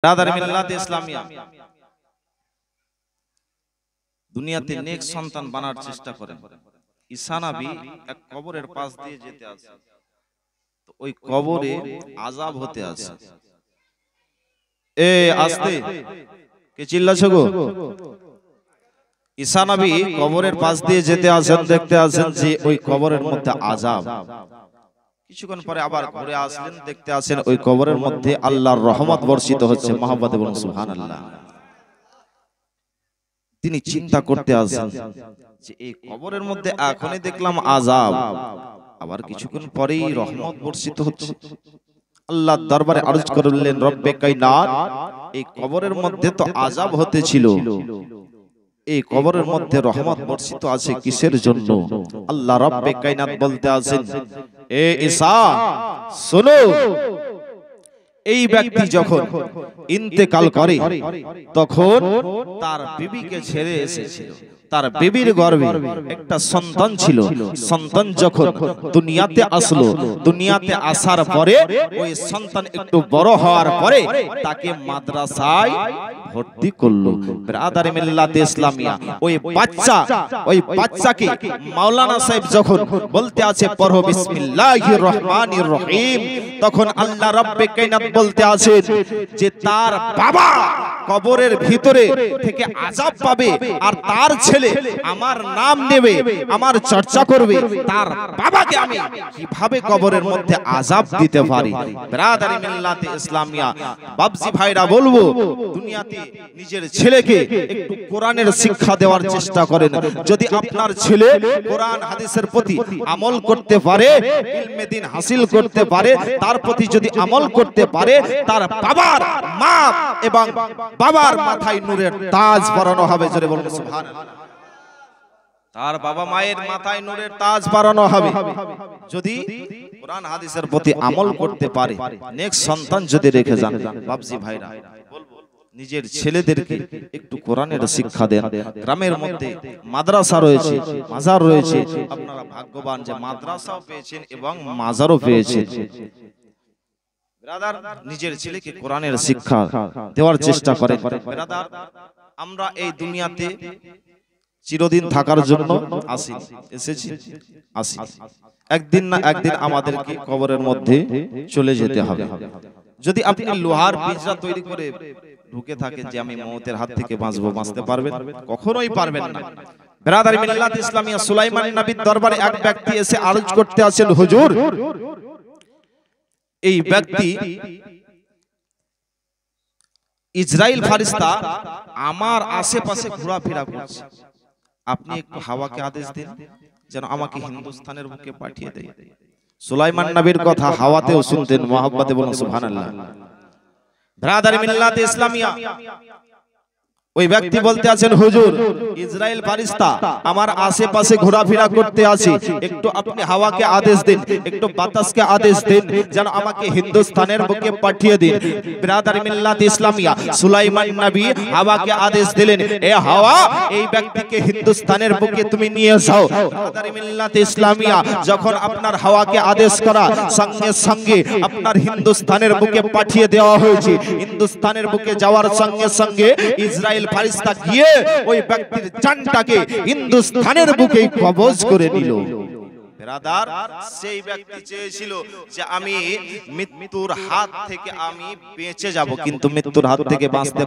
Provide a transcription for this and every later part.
Brother মিল্লাত ইসলামিয়া দুনিয়াতে নেক সন্তান বানার চেষ্টা করেন। ঈসা নবী এক কবরের পাশ দিয়ে যেতে আছে, তো ওই কবরে আযাব হতে আছে। আস্তে কে চিল্লাছো গো? ঈসা নবী কবরের পাশ দিয়ে যেতে আছেন, দেখতে আছেন যে ওই কবরের মধ্যে আযাব। কিছুক্ষণ পরে আবার ঘুরে আসলেন, দেখতে আছেন ওই কবরের মধ্যে আল্লাহর রহমত বর্ষিত হচ্ছে। মহব্বতে বলুন সুবহানাল্লাহ। তিনি চিন্তা করতে আছেন যে এই কবরের মধ্যে এখনই দেখলাম আযাব, আবার কিছুক্ষণ পরেই রহমত বর্ষিত হচ্ছে। আল্লাহর দরবারে আরজ করলেন, রব্বে কায়নাত, এই কবরের মধ্যে তো আযাব হতেছিল, এই কবরের মধ্যে রহমত বর্ষিত আছে কিসের জন্য? আল্লাহ রব্বে কায়নাত বলতে আছেন, এ ঈসা শোনো, এই ব্যক্তি যখন ইন্তেকাল করে তখন তার বিবিকে ছেড়ে এসেছিল, তার বিবির গর্ভে একটা সন্তান ছিল। সন্তান যখন দুনিয়াতে আসলো, দুনিয়াতে আসার পরে ওই সন্তান একটু বড় হওয়ার পরে তাকে মাদ্রাসায় ভর্তি করলো। ব্রাদার মিল্লাত ইসলামিয়া ওই বাচ্চাকে মাওলানা সাহেব যখন বলতে আছে পড়ো বিসমিল্লাহির রহমানির রহিম, তখন আল্লাহ রব্বে কায়নাত বলতে আছে যে তার বাবা কবরের ভিতরে থেকে আযাব পাবে, আর তার ছেলে আমার নাম নেবে, আমার চর্চা করবে, তার বাবাকে আমি কিভাবে কবরের মধ্যে আযাব দিতে পারি? ব্রাদার মিল্লাত ইসলামিয়া বাবজি ভাইরা বলবো, দুনিয়াতে নিজের ছেলেকে একটু কোরআনের শিক্ষা দেওয়ার চেষ্টা করেন। যদি আপনার ছেলে কোরআন হাদিসের প্রতি আমল করতে পারে, ইলমে দ্বীন হাসিল করতে পারে, তার প্রতি যদি আমল করতে পারে, তার বাবার মা এবং বাবার মাথায় নূরের তাজ পরানো হবে। জোরে বলুন সুবহানাল্লাহ। তার বাবা মায়ের মাথায় নূরের তাজ পরানো হবে যদি কোরআন হাদিসের প্রতি আমল করতে পারে, নেক সন্তান যদি রেখে যান। বাবজি ভাইরা বলবো, নিজের ছেলেদেরকে একটু কোরআনের শিক্ষা দেন। গ্রামের মধ্যে মাদ্রাসা রয়েছে, মাজার রয়েছে, আপনারা ভাগ্যবান যে মাদ্রাসাও পেয়েছেন এবং মাজারও পেয়েছেন। ব্রাদার, নিজের ছেলেকে কোরআনের শিক্ষা দেওয়ার চেষ্টা করেন। ব্রাদার, আমরা এই দুনিয়াতে চিরদিন থাকার জন্য এসেছি। একদিন না একদিন আমাদেরকে কবরের মধ্যে চলে যেতে হবে। যদি আপনি লোহার পিঞ্জরা তৈরি করে ঢুকে থাকেন যে আমি মওতের হাত থেকে বাঁচবো, বাঁচতে পারবেন? কখনোই পারবেন না। ব্রাদার মিল্লাত ইসলামিয়া সুলাইমান নবীর দরবারে এক ব্যক্তি এসে আরজ করতে আছেন, হুজুর, এই ব্যক্তি ইসরাইল ফেরেশতা আমার আশেপাশে ঘোরাফেরা করছে, আপনি একটু হাওয়াকে আদেশ দিন যেন আমাকে হিন্দুস্তানের বুকে পাঠিয়ে দেয়। সুলাইমান নবীর কথা হাওয়াতেও শুনতেন। মহব্বতে বলুন সুবহানাল্লাহ। ব্রাদার মিল্লাত ইসলামিয়া ওই ব্যক্তি বলতে আছেন, হুজুর, ইসরাইল ফেরেশতা আমার আশেপাশে ঘোরাফেরা করতে আছে, একটু আপনি হাওয়াকে আদেশ দিন, একটু বাতাসকে আদেশ দিন যেন আমাকে হিন্দুস্তানের বুকে পাঠিয়ে দিন। ব্রাদার মিল্লাত ইসলামিয়া সুলাইমান নবী হাওয়াকে আদেশ দিলেন, এ হাওয়া, এই ব্যক্তিকে হিন্দুস্তানের বুকে তুমি নিয়ে যাও। ব্রাদার মিল্লাত ইসলামিয়া যখন আপনার হাওয়াকে আদেশ করা, সঙ্গে সঙ্গে আপনার হিন্দুস্তানের বুকে পাঠিয়ে দেওয়া হয়েছে। হিন্দুস্তানের বুকে যাওয়ার সঙ্গে সঙ্গে ইসরাইল ফেরেশতা গিয়ে ওই ব্যক্তির জানটাকে হিন্দুস্তানের বুকে কবজ করে নিল। ব্রাদার, সেই ব্যক্তি চেয়েছিল যে আমি মৃত্যুর হাত থেকে আমি বেঁচে যাব, কিন্তু মৃত্যুর হাত থেকে বাঁচতে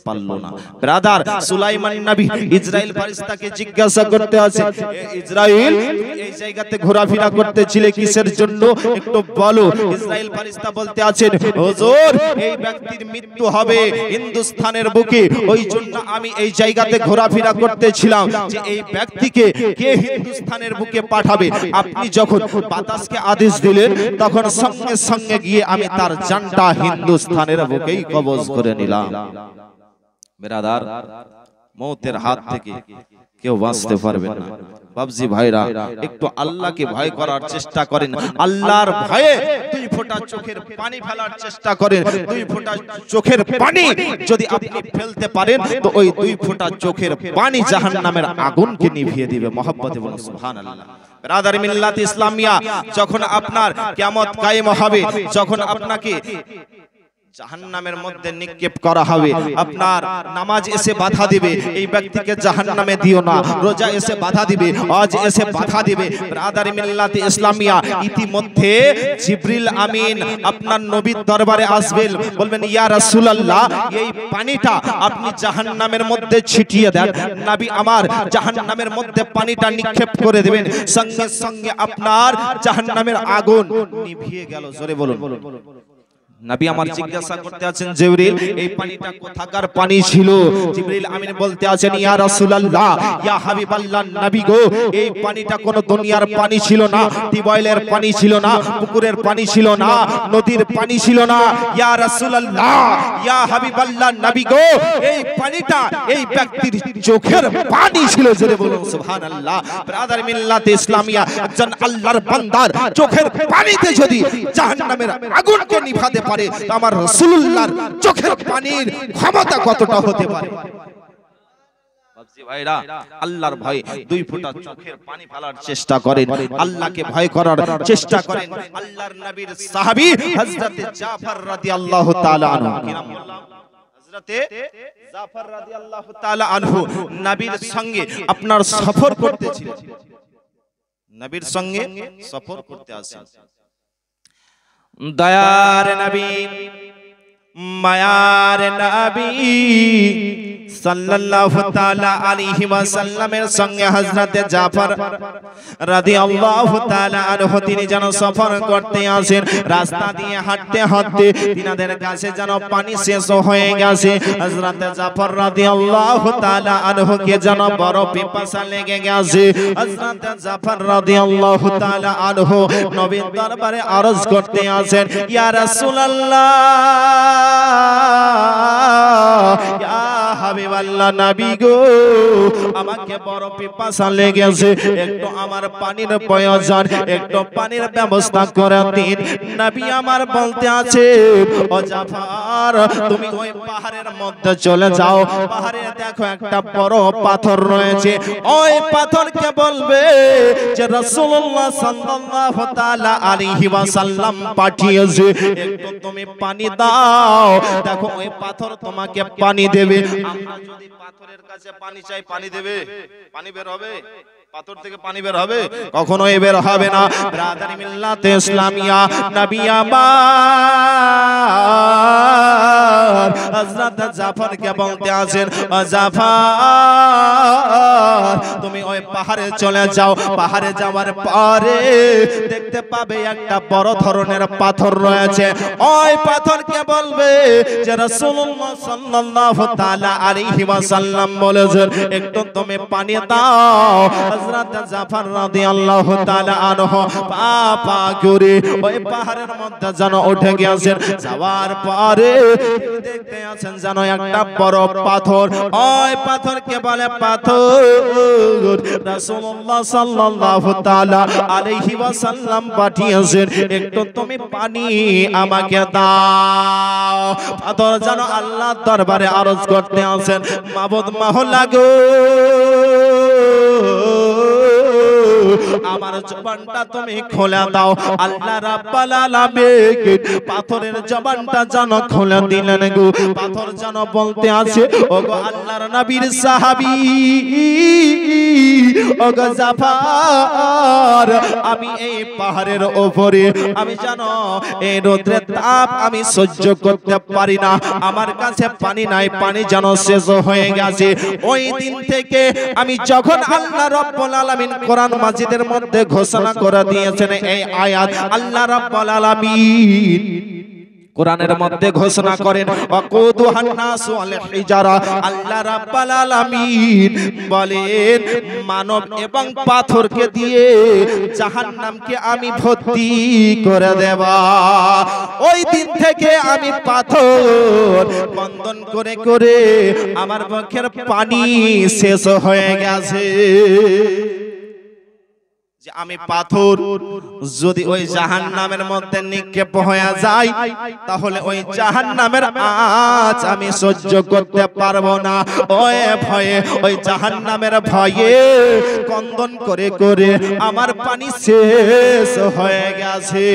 পারলো না। ব্রাদার, সুলাইমান নবী ইসরাইল ফেরেশতাকে জিজ্ঞাসা করতে আছে, ইসরাইল, তুমি এই জায়গাতে ঘোরাফেরা করতেছিলে কিসের জন্য একটু বলো। ইসরাইল ফেরেশতা বলতে আছেন, হুজুর, এই ব্যক্তির মৃত্যু হবে হিন্দুস্তানের বুকে, ওই জন্য আমি এই জায়গাতে ঘোরাফেরা করতেছিলাম যে এই ব্যক্তিকে কে হিন্দুস্তানের বুকে পাঠাবে। আপনি যখন বাতাসকে আদেশ দিলেন তখন সঙ্গে সঙ্গে গিয়ে আমি তার জানটা হিন্দুস্তানের বুকেই কবজ করে নিলাম। ব্রাদার, মওতের হাত থেকে কেউ বাঁচতে পারবে না। বাবজি ভাইরা, একটু আল্লাহকে ভয় করার চেষ্টা করেন। আল্লাহর ভয়ে দুই ফোঁটা চোখের পানি ফেলার চেষ্টা করেন। দুই ফোঁটা চোখের পানি যদি আপনি ফেলতে পারেন তো ওই দুই ফোঁটা চোখের পানি জাহান্নামের আগুনকে নিভিয়ে দিবে। মহব্বতে বলুন সুবহানাল্লাহ। ব্রাদার মিল্লাত ইসলামিয়া, যখন আপনার কিয়ামত কায়েম হবে, যখন আপনাকে জাহান্নামের মধ্যে নিক্ষেপ করা হবে। আপনার নামাজ এসে বাধা দিবে, এই ব্যক্তিকে জাহান্নামে দিও না। রোজা এসে বাধা দিবে, হজ এসে বাধা দিবে। ব্রাদার মিল্লাতে ইসলামিয়া, ইতিমধ্যে জিবরিল আমিন আপনার নবীর দরবারে আসবেন, বলবেন ইয়া রাসূলুল্লাহ, এই পানিটা আপনি জাহান্নামের মধ্যে ছিটিয়ে দেন। নবী আমার জাহান্নামের মধ্যে পানিটা নিক্ষেপ করে দেবেন, সঙ্গে সঙ্গে আপনার জাহান্নামের আগুন নিভিয়ে গেল। জোরে বলুন। নবী আমার জিজ্ঞাসা করতে আছেন, জিবরিল এই পানিটা কোথাকার পানি ছিল? জিবরিল আমিন বলতে আছেন, ইয়া রাসূলুল্লাহ, ইয়া হাবিবাল্লাহ, নবী গো, এই পানিটা কোনো দুনিয়ার পানি ছিল না, টিউবওয়েলের পানি ছিল না, পুকুরের পানি ছিল না, নদীর পানি ছিল না। ইয়া রাসূলুল্লাহ, ইয়া হাবিবাল্লাহ, নবী গো, এই পানিটা এই ব্যক্তির চোখের পানি ছিল। জোরে বলুন সুবহানাল্লাহ। ব্রাদার মিল্লাতে ইসলামিয়া, একজন আল্লাহর বান্দার চোখের পানিতে যদি জাহান্নামের আগুনকে নিভাতে পারে, আমার রাসূলুল্লাহর চোখের পানির ক্ষমতা কতটা হতে পারে? ভাইরা, আল্লাহর ভয় দুই ফোঁটা চোখের পানি ফেলার চেষ্টা করেন, আল্লাহকে ভয় করার চেষ্টা করেন। আল্লাহর নবীর সাহাবী হযরতে জাফর রাদিয়াল্লাহু তাআলা আনহু, কি নাম বললাম? হযরতে জাফর রাদিয়াল্লাহু তাআলা আনহু নবীর সঙ্গে আপনার সফর করতেছিলেন, নবীর সঙ্গে সফর করতে আসেন। দয়ার নবী, মায়ার নবী সাল্লাল্লাহু তাআলা আলাইহি ওয়াসাল্লামের সঙ্গে হযরতে জাফর রাদিয়াল্লাহু তাআলা আনহু তিনি যেন সফর করতে আসেন। রাস্তা দিয়ে হাঁটতে হাঁটতে তিনাদের কাছে যেন পানি শেষ হয়ে গেছে। হযরতে জাফর রাদিয়াল্লাহু তাআলা আনহুকে যেন বড় পিপাসা লেগে গেছে। হযরতে জাফর রাদিয়াল্লাহু তাআলা আনহু নবীর দরবারে আরজ করতে আসেন, ইয়া রাসূলুল্লাহ, ইয়া হাবিবাল্লাহ, নবী গো, আমাকে বড় পিপাসা লেগেছে, একটু আমার পানির প্রয়োজন, একটু পানির ব্যবস্থা করে দিন। নবী আমার বলতে আছে, ও জাফর, তুমি ওই পাহাড়ের মধ্যে চলে যাও, পাহাড়ে দেখো একটা বড় পাথর রয়েছে, ওই পাথরকে বলবে যে রাসূলুল্লাহ সাল্লাল্লাহু তাআলা আলাইহি ওয়াসাল্লাম পাঠিয়েছে, একটু তুমি পানি দাও, দেখো ওই পাথর তোমাকে পানি দেবে। আমরা যদি পাথরের কাছে পানি চাই, পানি দেবে? পানি বের হবে? পাথর থেকে পানি বের হবে? কখনোই বের হবে না। ব্রাদার মিল্লাতে ইসলামিয়া, নবী আমার হযরত জাফরকে বলতে আছেন, জাফর, তুমি ওই পাহাড়ে চলে যাও, পাহাড়ে যাওয়ার পরে দেখতে পাবে একটা বড় ধরনের পাথর রয়েছে, ওই পাথরকে বলবে যে রাসূলুল্লাহ সাল্লাল্লাহু তাআলা আলাইহি ওয়াসাল্লাম বলেছেন, একটু তুমি পানি দাও। হযরত জাফর রাদিয়াল্লাহু তাআলা আনহু পা করে ওই পাহাড়ের মধ্যে যেন উঠে গিয়েছেন। যাওয়ার পরে দেখতে আছেন যেন একটা বড় পাথর, ওই পাথরকে বলে পাথর রাসূলুল্লাহ সাল্লাল্লাহু তাআলা আলাইহি ওয়াসাল্লাম পাঠিয়েছেন, একটু তুমি পানি আমাকে দাও। পাথর যেন আল্লাহর দরবারে আরজ করতে আছেন, মাবুদ মাওলা গো, আমার জবানটা তুমি খোলা দাও। আল্লাহ রাব্বুল আলামিন পাথরের জবানটা যেন খোলা দিলেন গো। পাথর যেন বলতে আছে, ওগো আল্লাহর নবীর সাহাবী, ওগো জাফর, আমি এই পাহাড়ের উপরে আমি জানো এই রোদের তাপ আমি সহ্য করতে পারি না, আমার কাছে পানি নাই, পানি যেন শেষ হয়ে গেছে। ওই দিন থেকে আমি যখন আল্লাহ রাব্বুল আলামিন কোরআন মাজিদের মধ্যে ঘোষণা করে দিয়েছেন এই আয়াত, আল্লাহ রাব্বুল আলামিন কোরআনের মধ্যে ঘোষণা করেন, ওয়াকুদুহান নাসু ওয়াল হিজারা, আল্লাহ রাব্বুল আলামিন বলেন মানব এবং পাথরকে দিয়ে জাহান্নামকে আমি ভর্তি করে দেব। ওই দিন থেকে আমি পাথর বন্ধন করে করে আমার মুখের পানি শেষ হয়ে গেছে। যে আমি পাথর যদি ওই জাহান্নামের মধ্যে নিক্ষেপ হয়ে যায় তাহলে ওই জাহান্নামের আঁচ আমি সহ্য করতে পারবো না। ওই ভয়ে, ওই জাহান্নামের ভয়ে কন্দন করে করে আমার পানি শেষ হয়ে গেছে।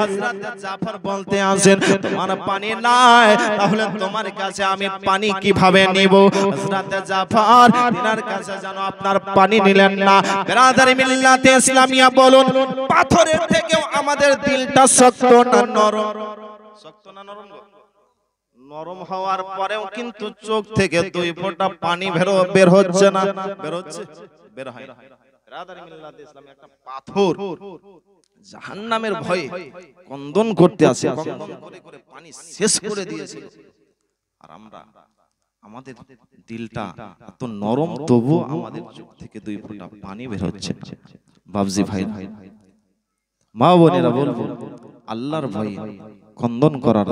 হযরত জাফর বলতে আছেন তোমার পানি নাই, তাহলে তোমার কাছে আমি পানি কিভাবে নিব? হযরত জাফর তিনার কাছে যেন আপনার পানি নিলেন না। বিরাদারি মিল্লাতে ইসলামিয়া বলুন, পাথরের থেকেও আমাদের দিলটা শক্ত না নরম? শক্ত না নরম? নরম হওয়ার পরেও কিন্তু চোখ থেকে দুই ফোঁটা পানি বের হচ্ছে না? বের হচ্ছে? বের হয় না। বিরাদারি মিল্লাতে ইসলামিয়া একটা পাথর জাহান্নামের ভয়ে কন্দন করতে আছে, কন্দন করে করে পানি শেষ করে দিয়েছিল। আর আমরা, আমাদের দিলটা এত নরম, তবু আমাদের চোখ থেকে দুই ফোঁটা পানি বের হচ্ছে। বাবজি ভাই, মা বোনেরা বলবো, আল্লাহর ভয়ে কন্দন করার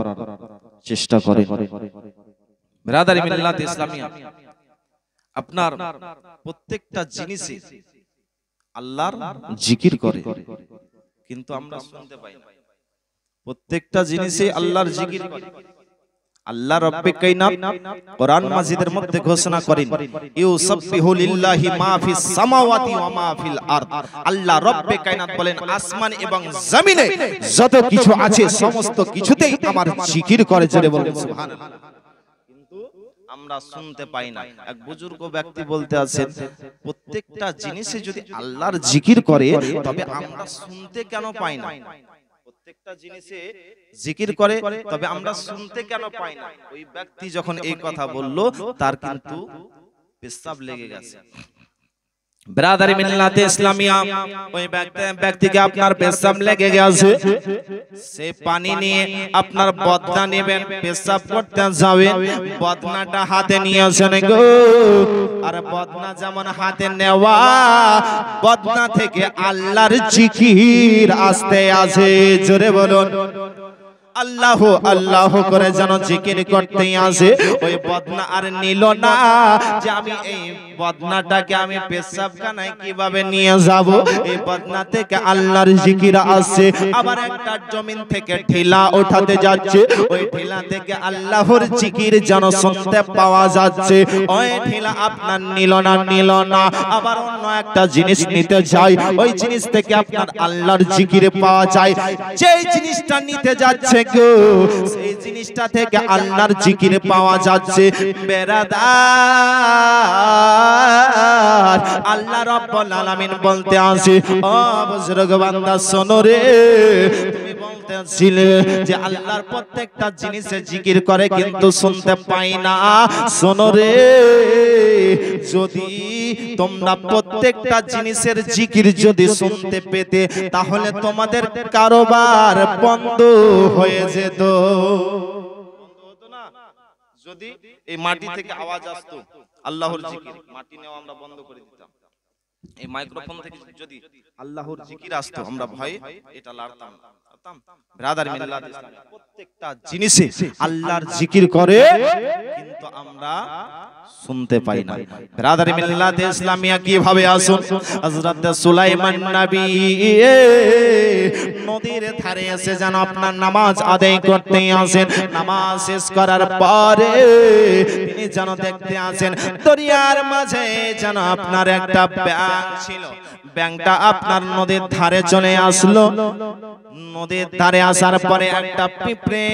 চেষ্টা করে। বিরাদারি মিল্লাত ইসলামিয়া, আপনার প্রত্যেকটা জিনিসে আল্লাহর জিকির করে, কিন্তু আমরা শুনতে পাই না। প্রত্যেকটা জিনিসে আল্লাহর জিকির করে। আল্লাহ রব্বে কায়নাত কোরআন মাজিদের মধ্যে ঘোষণা করেন, ইউসাব্বিহু লিল্লাহি মা ফিস সামাওয়াতি ওয়া মা ফিল আরদ। আল্লাহ রব্বে কায়নাত বলেন, আসমান এবং জমিনে যত কিছু আছে সমস্ত কিছুতেই আমার জিকির করে। জোরে বলেন সুবহানাল্লাহ। কিন্তু আমরা শুনতে পাই না। এক বুজুর্গ ব্যক্তি বলতে আছেন, প্রত্যেকটা জিনিসে যদি আল্লাহর জিকির করে তবে আমরা শুনতে কেন পাই না? প্রত্যেকটা জিনিসে জিকির করে তবে আমরা শুনতে কেন পাই না? ওই ব্যক্তি যখন এই কথা বলল, তার কিন্তু পেশাব লেগে গেছে। বিরাদারি মিল্লাতে ইসলামিয়া, ওই ব্যক্তিকে আপনার পেশাব লেগে গেছে, সে পানি নিয়ে আপনার বদনা নেবেন, পেশাব করতে যাবেন, বদনাটা হাতে নিয়েছেন গো। আর বদনা যেমন হাতে নেওয়া, বদনা থেকে আল্লাহর জিকির আসতে আছে। জোরে বলুন আল্লাহ আল্লাহ করে যেন জিকির করতে আসে। ওই বদনা আর নিল না যে আমি এই বদনাটাকে আমি পেশাবখানায় কিভাবে নিয়ে যাব। এই বদনা থেকে আল্লাহর জিকির আসছে। আবার একটা জমিন থেকে ঢিলা ওঠাতে যাচ্ছে, ওই ঢিলা থেকে আল্লাহর জিকির যেন শুনতে পাওয়া যাচ্ছে। ওই ঢিলা আপনার নিল না, আবার অন্য একটা জিনিস নিতে যায়, ওই জিনিস থেকে আপনার আল্লাহর জিকির পাওয়া যায়। যেই জিনিসটা নিতে যাচ্ছে গো, সেই জিনিসটা থেকে আল্লাহর জিকির পাওয়া যাচ্ছে। বেরাদার, আল্লাহ রাব্বুল আলামিন বলতে আছে, ও বুজুর্গ বান্দা শোনো রে, তুমি বলতেছিলে যে আল্লাহর প্রত্যেকটা জিনিসে জিকির করে কিন্তু শুনতে পাই না। শোনো রে, যদি তোমরা প্রত্যেকটা জিনিসের জিকির যদি শুনতে পেতে, তাহলে তোমাদের কারোবার বন্ধ হয়ে যেত। যদি এই মাটি থেকে আওয়াজ আসতো আল্লাহর জিকির, মাটি নেওয়া আমরা বন্ধ করে দিতাম। এই মাইক্রোফোন থেকে যদি আল্লাহর জিকির আসতো, আমরা ভয়ে এটা লাড়তাম। ব্রাদার মিল্লাত ইসলামিয়া প্রত্যেকটা জিনিসে আল্লাহর জিকির করে, কিন্তু আমরা শুনতে পাই না। ব্রাদার মিল্লাত ইসলামিয়া কিভাবে আসুন, হযরত সুলাইমান নবী নদীর ধারে এসে যেন আপনার নামাজ আদায় করতে আসেন। নামাজ শেষ করার পরে তিনি যেন দেখতে আসেন দরিয়ার মাঝে যেন আপনার একটা ব্যাঙ ছিল। ব্যাঙটা আপনার নদীর ধারে চলে আসলো। নদীর ধারে আসার পরে একটা পিঁপড়ে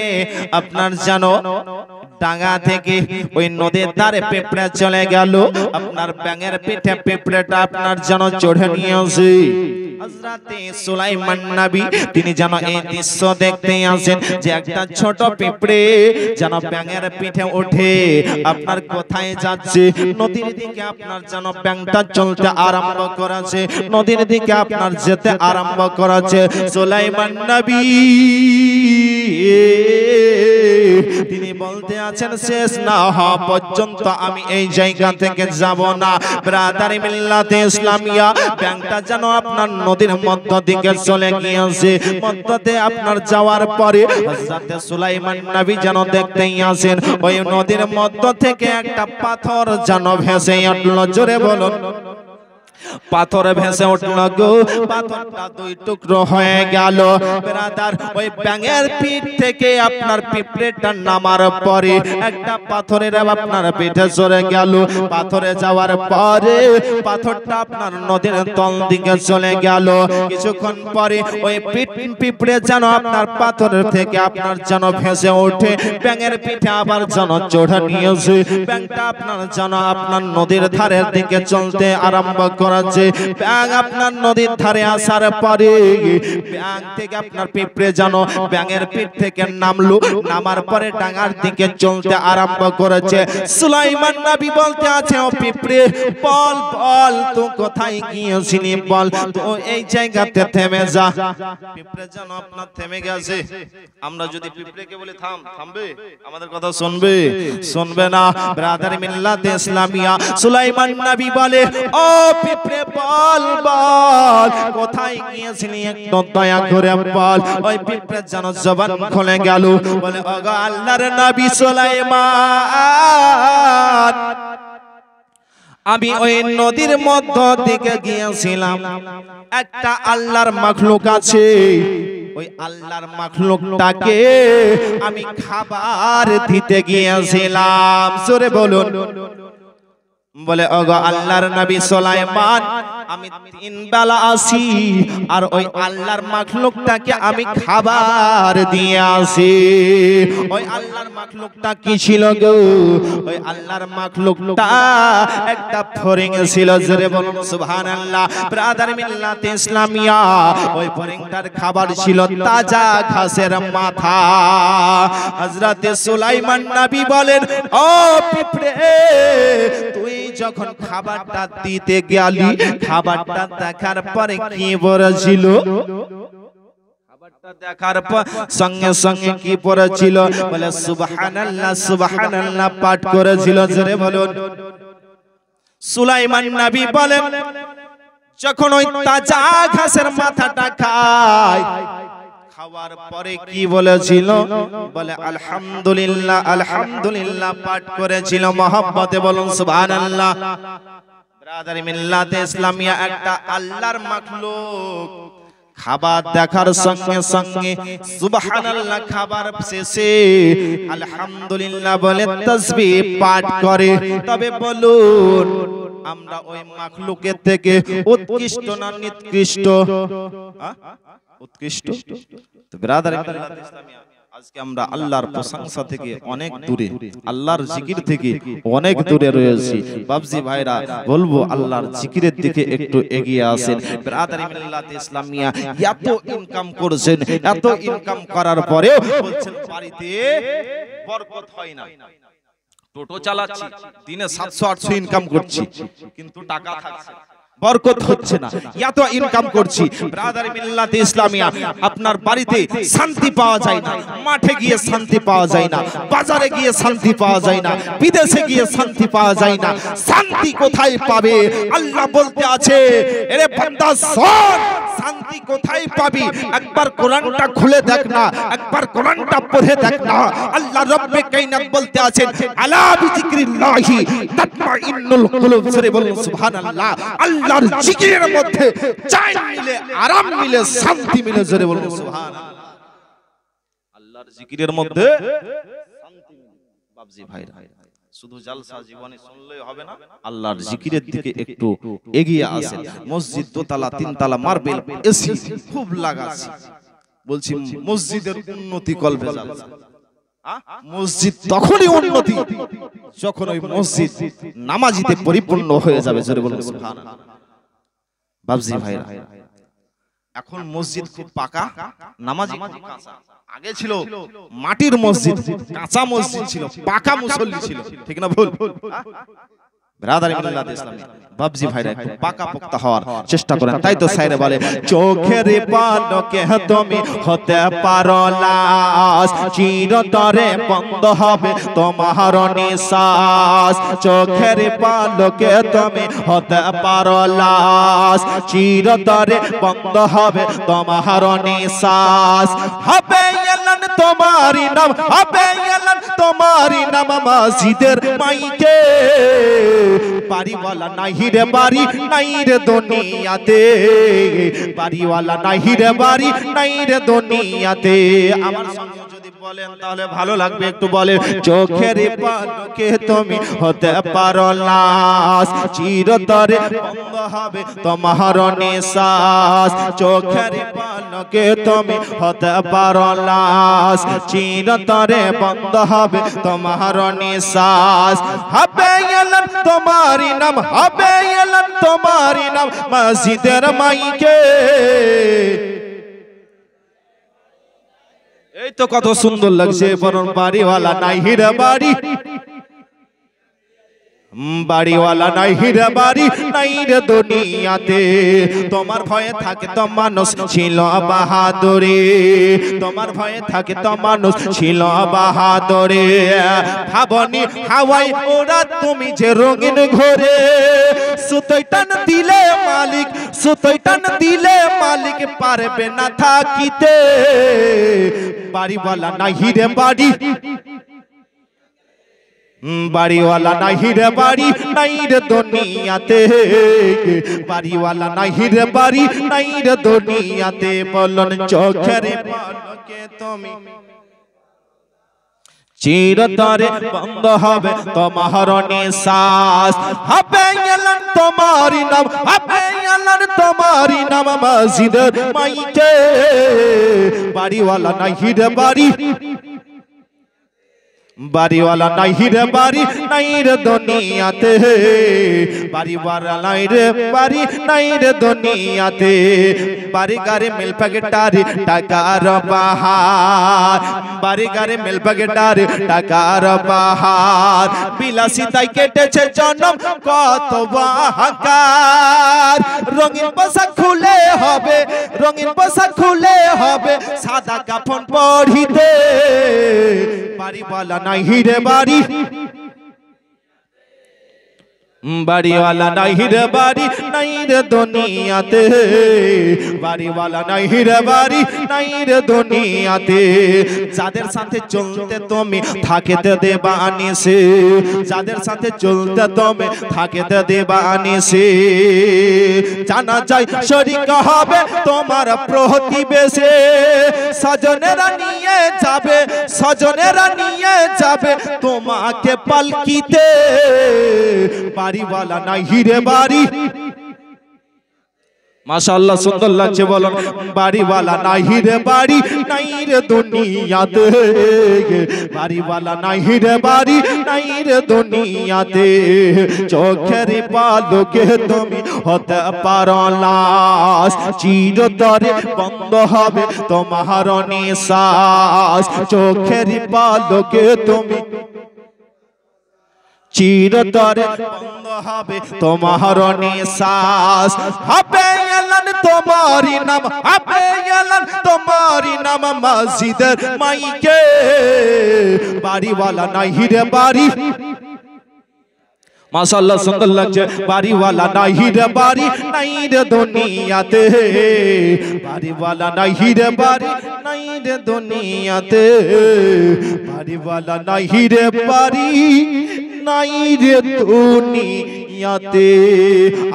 আপনার যেন ডাঙ্গা থেকে ওই নদীর ধারে পিঁপড়ে চলে গেল। আপনার ব্যাঙের পিঠে পিঁপড়েটা আপনার যেন চড়ে নিয়ে আসে। হযরতে সুলাইমান নবী তিনি যেন এই দৃশ্য দেখতে আসেন যে একটা ছোট পিঁপড়ে যেন ব্যাঙের পিঠে ওঠে। আপনার কোথায় যাচ্ছে? নদীর দিকে আপনার যেন ব্যাঙটা চলতে আরম্ভ করেছে, নদীর দিকে আপনার যেতে আরম্ভ করেছে। সুলাইমান নবী তিনি বলতে আছেন শেষ না হওয়া পর্যন্ত আমি এই জায়গা থেকে যাব না। ব্রাদারি মিল্লাতে ইসলামিয়া, ব্যাঙটা যেন আপনার নদীর মধ্য দিকে চলে গিয়েছে। মধ্যতে আপনার যাওয়ার পরে হযরত সুলাইমান নবী যেন দেখতেই আসেন ওই নদীর মধ্য থেকে একটা পাথর যেন ভেসে উঠল। জোরে বলুন পাথর ভেসে উঠল গো, পাথরটা দুই টুকরো হয়ে গেল। ব্রাদার ওই ব্যাঙের পিঠ থেকে আপনার পিঁপড়েটা নামার পরে একটা পাথরের আপনার পিঠে চড়ে গেল। পাথরে যাওয়ার পরে পাথরটা আপনার নদীর তল দিকে চলে গেল। কিছুক্ষণ পরে ওই পিঁপড়ে যেন আপনার পাথরের থেকে আপনার যেন ভেসে ওঠে, ব্যাঙের পিঠে আবার যেন চড়ে নিয়েছে। ব্যাঙটা আপনার যেন আপনার নদীর ধারের দিকে চলতে আরম্ভ করেছে। ব্যাঙ আপনার নদীর ধারে আসার পরে ব্যাঙ থেকে আপনার পিঁপড়ে যেন ব্যাঙের পিঠ থেকে নামলো, নামার পরে ডাঙার দিকে চলতে আরম্ভ করেছে। সুলাইমান নবী বলতে আছে, ও পিঁপড়ে বল বল তো কোথায় গিয়েছিলি, বল তো এই জায়গাতে থেমে যা। পিঁপড়ে যেন আপনার থেমে গেছে। আমরা যদি পিঁপড়েকে বলি থাম, থামবে? আমাদের কথা শুনবে? শুনবে না। ব্রাদার মিল্লাতে ইসলামিয়া সুলাইমান নবী বলে, ও পিঁপড়ে বল বল কোথায় গিয়েছিলি, একটু দয়া করে বল। ওই পিঁপড়ে যেন জবান খুলে গেল, বলে ওগো আল্লাহর নবী সুলাইমান, আমি ওই নদীর মধ্য দিকে গিয়েছিলাম, একটা আল্লাহর মাখলুক আছে, ওই আল্লাহর মাখলুকটাকে আমি খাবার দিতে গিয়েছিলাম। জোরে বলুন। বলে ওগো আল্লাহর নবী সুলাইমান, আমি 3 বেলা আসি আর ওই আল্লাহর মাখলুকটাকে আমি খাবার দিয়ে আসি। ওই আল্লাহর মাখলুকটা কি ছিল গো? ওই আল্লাহর মাখলুকটা একটা ফড়িং ছিল। জোরে বলুন সুবহানাল্লাহ। ব্রাদার মিল্লাতে ইসলামিয়া ওই ফড়িংটার খাবার ছিল তাজা ঘাসের মাথা। হযরতে সুলাইমান নবী বলেন, ও পিঁপড়ে তুই যখন খাবারটা দিতে গেলি, খাবারটা দেখার পরে কি বলেছিল? খাবারটা দেখার পর সঙ্গে সঙ্গে কি পড়েছিল? বলে সুবহানাল্লাহ সুবহানাল্লাহ পাঠ করেছিল। জোরে বলুন। সুলাইমান নবী বলেন, যখন ওই তাজা ঘাসের মাথাটা খায়, খাওয়ার পরে কি বলেছিল? বলে আলহামদুলিল্লাহ আলহামদুলিল্লাহ পাঠ করেছিল। মহব্বতে বলুন সুবহানাল্লাহ। ব্রাদার মিল্লাতে ইসলামিয়া একটা আল্লাহর মাখলুক খাবার দেখার সঙ্গে সঙ্গে সুবহানাল্লাহ খাবার শেষে আলহামদুলিল্লাহ বলে তাসবিহ পাঠ করে। তবে বলুন, আমরা ওই মাখলুকের থেকে উৎকৃষ্ট না নিকৃষ্ট? উৎকৃষ্ট। তো ব্রাদার মিল্লাতে ইসলামিয়া আজকে আমরা আল্লাহর প্রশংসা থেকে অনেক দূরে, আল্লাহর জিকির থেকে অনেক দূরে রয়েছি। বাবজি ভাইরা বলবো আল্লাহর জিকিরের দিকে একটু এগিয়ে আসেন। ব্রাদার মিল্লাতে ইসলামিয়া এত ইনকাম করছেন, এত ইনকাম করার পরেও বলছেন বাড়িতে বরকত হয় না। টোটো চালাচ্ছি, দিনে 700-800 ইনকাম করছি, কিন্তু টাকা থাকছে, বরকত হচ্ছে না। এত ইনকাম করছি, ব্রাদার মিল্লাতে ইসলামিয়া আপনার বাড়িতে শান্তি পাওয়া যায় না, মাঠে গিয়ে শান্তি পাওয়া যায় না, বাজারে গিয়ে শান্তি পাওয়া যায় না, বিদেশে গিয়ে শান্তি পাওয়া যায় না। শান্তি কোথায় পাবে? আল্লাহ বলতে আছে, এরে বান্দা শোন, শান্তি কোথায় পাবি? একবার কোরআনটা খুলে দেখ না, একবার কোরআনটা পড়ে দেখ না। আল্লাহ রব্বে কায়নাত বলতে আছেন, আলা বিজিক্রিল্লাহি তাতমাইন্নুল কুলুব। সূরা বলুন সুবহানাল্লাহ। আল্লাহর জিকিরের মধ্যে চैन মিলে, আরাম মিলে, শান্তি মিলে। জোরে বলুন সুবহানাল্লাহ। আল্লাহর জিকিরের মধ্যে শান্তি মিলে। বাবজি ভাইরা শুধু জলসা জীবনে শুনলেই হবে না, আল্লাহর জিকিরের দিকে একটু এগিয়ে আসেন। মসজিদ দোতলা, তিনতলা, মার্বেল, এসি খুব লাগাছি, বলছি মসজিদের উন্নতি কলবে জলসা। মসজিদ তখনই উন্নতি যখন ওই মসজিদ নামাজিতে পরিপূর্ণ হয়ে যাবে। জোরে বলুন সুবহানাল্লাহ। বাবজি ভাইরা এখন মসজিদ খুব পাকা, নামাজি খুব কাঁচা। আগে ছিল মাটির মসজিদ, কাঁচা মসজিদ ছিল, পাকা মুসল্লি ছিল, ঠিক না ভুল? ব্রাদার মিল্লাতে ইসলামিয়া বাবজি ভাইরা একটু পাকা পোক্তা হওয়ার চেষ্টা করেন। তাই তো সাইরে বলে, চোখের পলকে তুমি হতে পারো লাশ, চিরতরে বন্ধ হবে তোমার নিঃশ্বাস। চোখের পলকে তুমি হতে পারো লাশ, চিরতরে বন্ধ হবে তোমার নিঃশ্বাস। হবে এলান তোমারি নাম, হবে এলান তোমারি নাম, নাম মসজিদের মাইকে বাড়িওয়ালা নাহি রে বাড়ি নাই রে দুনিয়াতে বাড়িওয়ালা নাহি রে বাড়ি নাই রে দুনিয়াতে আমার সঙ্গে যদি বলেন তাহলে ভালো লাগবে একটু বলেন চোখের পালকে তুমি হতে পারো লাশ চিরতরে বন্ধ হবে তোমার নিঃশ্বাস চোখের পালকে তুমি হতে পারো লাশ চিরতরে বন্ধ হবে তোমার নিঃশ্বাস হবে এলান তোমারই নাম হবে এলান তোমারই নাম মসজিদের মাইকে এই তো কত সুন্দর লাগছে বরং বাড়িওয়ালা নাই হিরে বাড়ি বাড়িওয়ালা নাই হিরে বাড়ি নাই রে দুনিয়াতে তোমার ভয়ে থাকে তো মানুষ ছিল বাহাদুরে তোমার ভয়ে থাকে তো মানুষ ছিল বাহাদুরে ভাবনি হাওয়াই ওরা তুমি যে রঙিন ঘরে সুতোই টান দিলে মালিক সুতোই টান দিলে মালিক পারবে না থাকিতে বাড়িওয়ালা নাই হিরে বাড়ি বাড়িওয়ালা নাহি রে বাড়ি নাই রে দুনিয়াতে বাড়িওয়ালা নাহি রে বাড়ি নাই রে দুনিয়াতে বলন চোখের পালকে তুমি চিরতরে বন্ধ হবে তোমার নিঃশ্বাস হবে এলান তোমারই নাম হবে এলান তোমারই নাম মসজিদের মাইকে বাড়িওয়ালা নাহি রে বাড়ি বাড়িওয়ালা নাই রে বাড়ি নাই রে দুনিয়াতে বাড়িওয়ালা নাই রে বাড়ি নাই রে দুনিয়াতে বাড়ি গারে মিল প্যাকেটারে টাকার বাহার বাড়ি গারে মিল প্যাকেটারে টাকার বাহার বিলাসিতায় কেটেছে জন্ম কত বাহাকার রঙিন পোশাক খুলে হবে রঙিন পোশাক খুলে হবে সাদা কাফন পরিতে বাড়িওয়ালা নাই রে বাড়ি বাড়িওয়ালা নাই রে বাড়ি নাই রে দুনিয়াতে বাড়িওয়ালা নাই রে বাড়ি নাই রে দুনিয়াতে যাদের সাথে চলতে তুমি থাকতে দেবা আনিসে যাদের সাথে চলতে তুমি থাকতে দেবা আনিসে জানা যায় শরীক হবে তোমার প্রতিবেশে স্বজনেরা নিয়ে যাবে স্বজনেরা নিয়ে যাবে তোমাকে পালকিতে বাড়িওয়ালা নাই রে বাড়ি মাশাআল্লাহ সুন্দর লাগছে বলুন বাড়িওয়ালা নাই রে বাড়ি নাই রে দুনিয়াতে বাড়িওয়ালা নাই রে বাড়ি নাই রে দুনিয়াতে চোখের পালকে তুমি হতে পারো লাশ চিরতরে বন্ধ হবে তোমার নিঃশ্বাস চোখের পালকে তুমি চিরতরে বন্ধ হবে তোমার নিঃশ্বাস হবে এলান তোমারই নাম হবে এলান তোমারই নাম মসজিদের মাইকে বাড়িওয়ালা নাই রে বাড়ি মাশাআল্লাহ সুন্দর লাগছে বাড়িওয়ালা নাই রে বাড়ি নাই রে দুনিয়াতে বাড়িওয়ালা নাই রে বাড়ি নাই রে দুনিয়াতে বাড়িওয়ালা নাই রে বাড়ি নাই রে দুনিয়াতে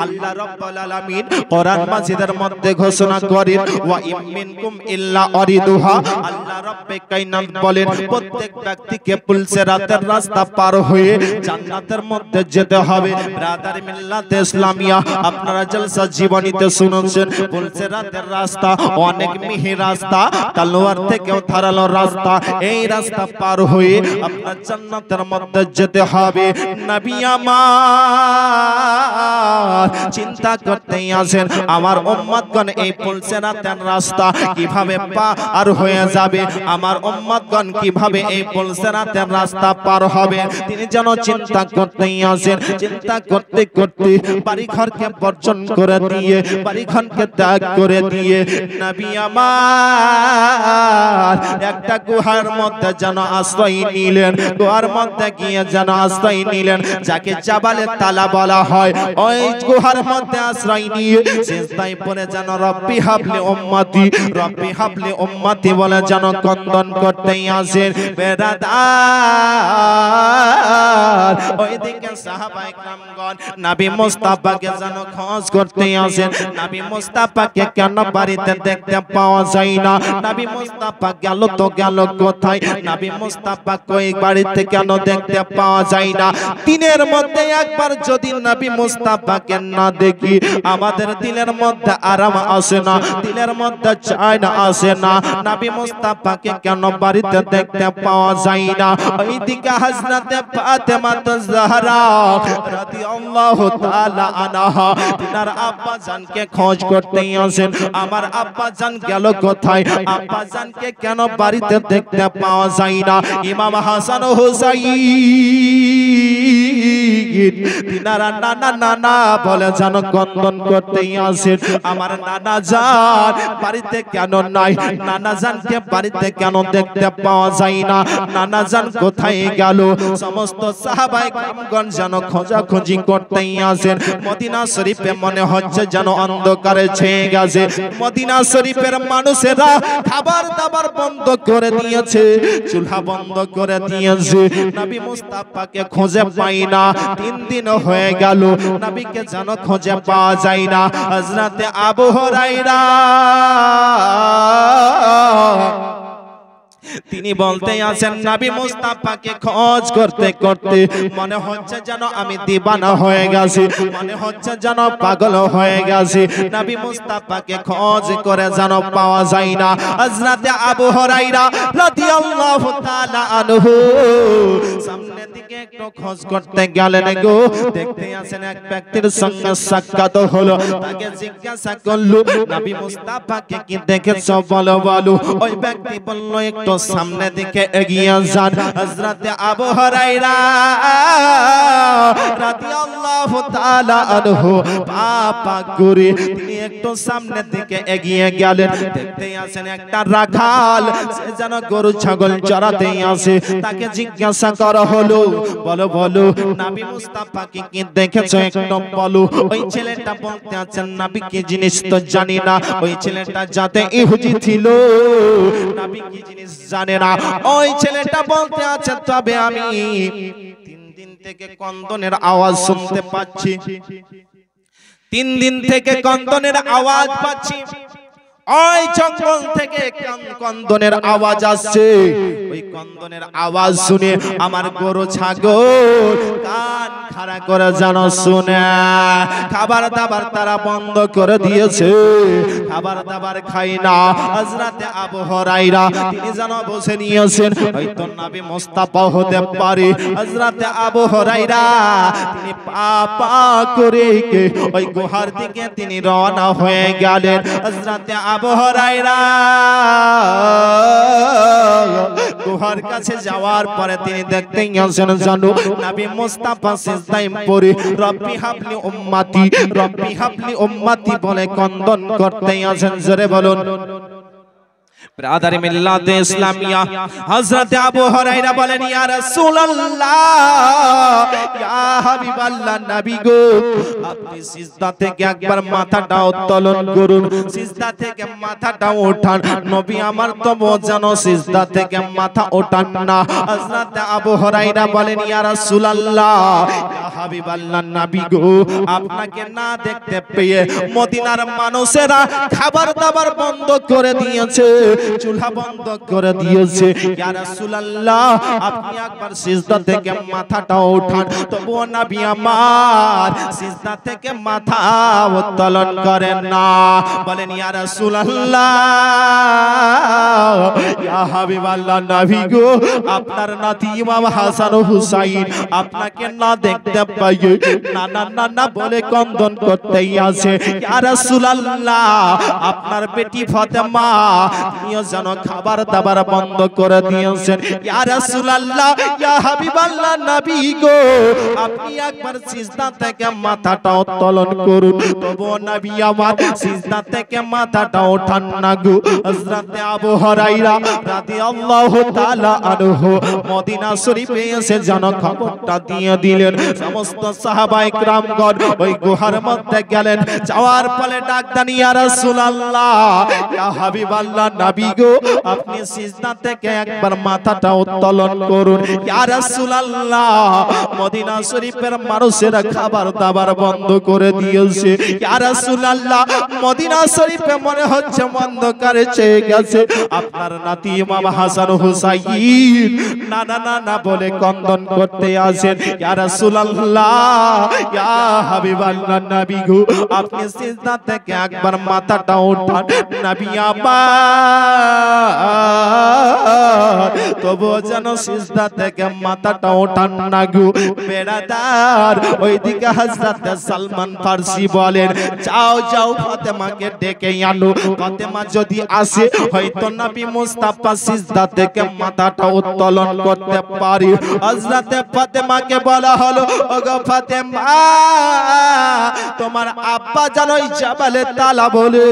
আল্লাহ রাব্বুল আলামিন কোরআন মাজিদের মধ্যে ঘোষণা করেন ওয়া ইম মিনকুম ইল্লা আরিদুহা আল্লাহ রাব্বে কায়নাত বলেন প্রত্যেক ব্যক্তিকে পুলসিরাতের রাস্তা পার হয়ে জান্নাতের মধ্যে যেতে হবে ব্রাদার মিল্লাত ইসলামিয়া আপনারা জলসা জীবনীতে শুনেছেন পুলসিরাতের রাস্তা অনেক মিহি রাস্তা তলোয়ার থেকেও ধারালো রাস্তা এই রাস্তা পার হয়ে আপনার জান্নাতের মধ্যে যেতে হবে নবী আমার চিন্তা করতে আসেন আমার উম্মতগণ এই পুলসিরাতের রাস্তা কিভাবে পার হয়ে যাবে আমার উম্মতগণ কিভাবে এই পুলসিরাতের রাস্তা পার হবে তিনি যেন চিন্তা করতে আসেন চিন্তা করতে করতে বাড়ি ঘরকে বর্জন করে দিয়ে বাড়ি ঘরকে ত্যাগ করে দিয়ে নবী আমার একটা গুহার মধ্যে যেন আশ্রয় নিলেন গুহার মধ্যে গিয়ে যেন আশ্রয় নিলেন যাকে জাবালে তালা বলা হয় ওই গুহার মধ্যে আশ্রয় নিয়ে সিজদায় পড়ে যেন রব্বি হাবলি উম্মতি বলে যেন কন্দন করতে আসেন বেরাদার ওইদিকে সাহাবায়ে কেরামগণ নবী মুস্তাফাকে যেন খোঁজ করতে আসেন। নবী মুস্তাফাকে কেন বাড়িতে দেখতে পাওয়া যায় না? নবী মুস্তাফা গেল তো গেল কোথায়? নবী মুস্তাফা কই বাড়িতে কেন দেখতে পাওয়া যায় না? দিনের মধ্যে একবার যদি নবী মুস্তাফাকে না দেখি আমাদের দিলের মধ্যে আরাম আসে না, দিলের মধ্যে চায় না আসে না। নবী মুস্তাফাকে কেন বাড়িতে দেখতে পাওয়া যায় না? ওইদিকে হযরতে ফাতেমা জাহরা রাদিয়াল্লাহু তাআলা আনহা তিনার আব্বা জানকে খোঁজ করতে আসেন। আমার আব্বা জান গেল কোথায়? আব্বা জানকে কেন বাড়িতে দেখতে পাওয়া যায় না? ইমাম হাসান ও হুসাইন তিনারা নানা নানা বলে যেন কন্দন করতে আসেন। আমার নানা জান বাড়িতে কেন নাই? নানা জানকে বাড়িতে কেন দেখতে পাওয়া যায় না? নানা জান কোথায় গেল? সমস্ত সাহাবায়ে কেরামগণ যেন খোঁজাখুঁজি করতে আসেন। মদিনা শরীফে মনে হচ্ছে যেন অন্ধকারে ছেয়ে গেছে। মদিনা শরীফের মানুষেরা খাবার দাবার বন্ধ করে দিয়েছে, চুলা বন্ধ করে দিয়েছে। নবী মুস্তাফাকে খুঁজে পাই না। 3 দিন হয়ে গেল নবীকে যেন খুঁজে পাওয়া যায় না। হযরতে আবু হুরায়রা তিনি বলতে আছেন নবী মুস্তাফাকে খোঁজ করতে করতে মনে হচ্ছে যেন আমি দিবানা হয়ে গেছি, মনে হচ্ছে যেন পাগল হয়ে গেছি। নবী মুস্তাফাকে খোঁজ করে যেন পাওয়া যায় না। হযরতে আবু হুরায়রা রাদিয়াল্লাহু তাআলা আনহু সামনে দিকে একটু খোঁজ করতে গেলেন গো। দেখতে আছেন এক ব্যক্তির সঙ্গে সাক্ষাৎ হলো। তাকে জিজ্ঞাসা করলো নবী মুস্তাফাকে কি দেখেছো বলো বলো। ওই ব্যক্তি বলল একটু সামনে দিকে এগিয়ে যান। হযরতে আবু হুরায়রা রাদিয়াল্লাহু তাআলা আনহু পাপা করে তিনি একটু সামনের দিকে এগিয়ে গেলেন। দেখতে আছেন একটা রাখাল সে যেন গরু ছাগল চরাতে আসে। তাকে জিজ্ঞাসা করা হলো বলো বলো নবী মুস্তাফাকে কি দেখেছো একটু বলো। ওই ছেলেটা বলতে আছেন নবী কি জিনিস তো জানি না। ওই ছেলেটা যাতে ইহুদি ছিল, নবী কি জিনিস জানে না। ওই ছেলেটা বলতে আছে তবে আমি 3 দিন থেকে কন্দনের আওয়াজ শুনতে পাচ্ছি, 3 দিন থেকে কন্দনের আওয়াজ পাচ্ছি। ওই জঙ্গল থেকে কন্দনের আওয়াজ আসছে। ওই কন্দনের আওয়াজ শুনে আমার গরু ছাগল কান খাড়া করে যেন শুনে। খাবার দাবার তারা বন্ধ করে দিয়েছে, খাবার দাবার খাই না। হযরতে আবু হুরায়রা তিনি যেন বসে নিয়েছেন। হয়তো নবী মুস্তাফা হতে পারে। হযরতে আবু হুরায়রা তিনি পা পা করে ওই গুহার দিকে তিনি রওনা হয়ে গেলেন। হযরতে আবু হুরায়রা গুহার কাছে যাওয়ার পরে তিনি দেখতে গেছেন জানো নবী মুস্তাফা সিজদায় পড়ে রব্বি হাবলি উম্মতি, রব্বি হাবলি উম্মতি বলে কন্দন করতে আছেন। জোরে বলুন ব্রাদার মিল্লাতে ইসলামিয়া। হযরত আবু হুরায়রা বলেন ইয়া রাসূলুল্লাহ ইয়া হাবিবাল্লাহ নবী গো আপনি সিজদা থেকে একবার মাথাটা উত্তোলন করুন, সিজদা থেকে মাথাটা ওঠান। নবী আমার তো যেন সিজদা থেকে মাথা ওঠান না। হযরত আবু হুরায়রা বলেন ইয়া রাসূলুল্লাহ ইয়া হাবিবাল্লাহ নবী গো আপনাকে না দেখতে পেয়ে মদিনার মানুষেরা খাবার দাবার বন্ধ করে দিয়েছে, চুলা বন্ধ করে দিয়েছে। ইয়া রাসূলুল্লাহ আপনি একবার সিজদা থেকে মাথাটা ওঠান। তবুও নবী আমার সিজদা থেকে মাথা উত্তোলন করেন না। বলেন ইয়া রাসূলুল্লাহ ইয়া হাবিবাল্লাহ নবী গো আপনার নাতি ইমাম হাসান ও হুসাইন আপনাকে না দেখতে পাই নানা নানা বলে কন্দন করতেই আছে। ইয়া রাসূলুল্লাহ আপনার বেটি ফাতেমা তিনিও যেন খাবার দাবার বন্ধ করে দিয়েছেন। ইয়া রাসূলুল্লাহ ইয়া হাবিবাল্লাহ নবী গো আপনি একবার সিজদা থেকে মাথাটা উত্তোলন করুন। তবুও নবী আমার সিজদা থেকে মাথাটা ওঠান না গো। হযরতে আবু হুরায়রা রাদিয়াল্লাহু তাআলা আনহু মদিনা শরীফে এসে যেন খবরটা দিয়ে দিলেন। সমস্ত সাহাবায়ে কেরামগণ ওই গুহার মধ্যে গেলেন। যাওয়ার পরে ডাক দেন ইয়া রাসূলুল্লাহ ইয়া হাবিবাল্লাহ নবী নবী গো আপনি সিজদা থেকে একবার মাথাটা উত্তোলন করুন। ইয়া রাসূলুল্লাহ মদিনা শরীফের মানুষেরা খাবার দাবার বন্ধ করে দিয়েছে। ইয়া রাসূলুল্লাহ মদিনা শরীফে মনে হচ্ছে অন্ধকারে চেয়ে গেছে। আপনার নাতি ইমাম হাসান হুসাইন না না না না বলে কন্দন করতে আসেন। ইয়া রাসূলুল্লাহ ইয়া হাবিবাল্লাহ নবী গো আপনি সিজদা থেকে একবার মাথাটা উঠান। নবী আমার তবু যেন সিজদা থেকে মাথাটা ওঠান না গো। বেড়াদার ওইদিকে হযরত সালমান ফারসি বলেন যাও যাও ফাতেমাকে ডেকে আনো। ফাতেমা যদি আসে হয়তো নবী মুস্তাফা সিজদা থেকে মাথাটা উত্তোলন করতে পারে। হযরত ফাতেমাকে বলা হলো ওগো ফাতেমা তোমার আব্বা জানো ওই জাবালে তালা বলে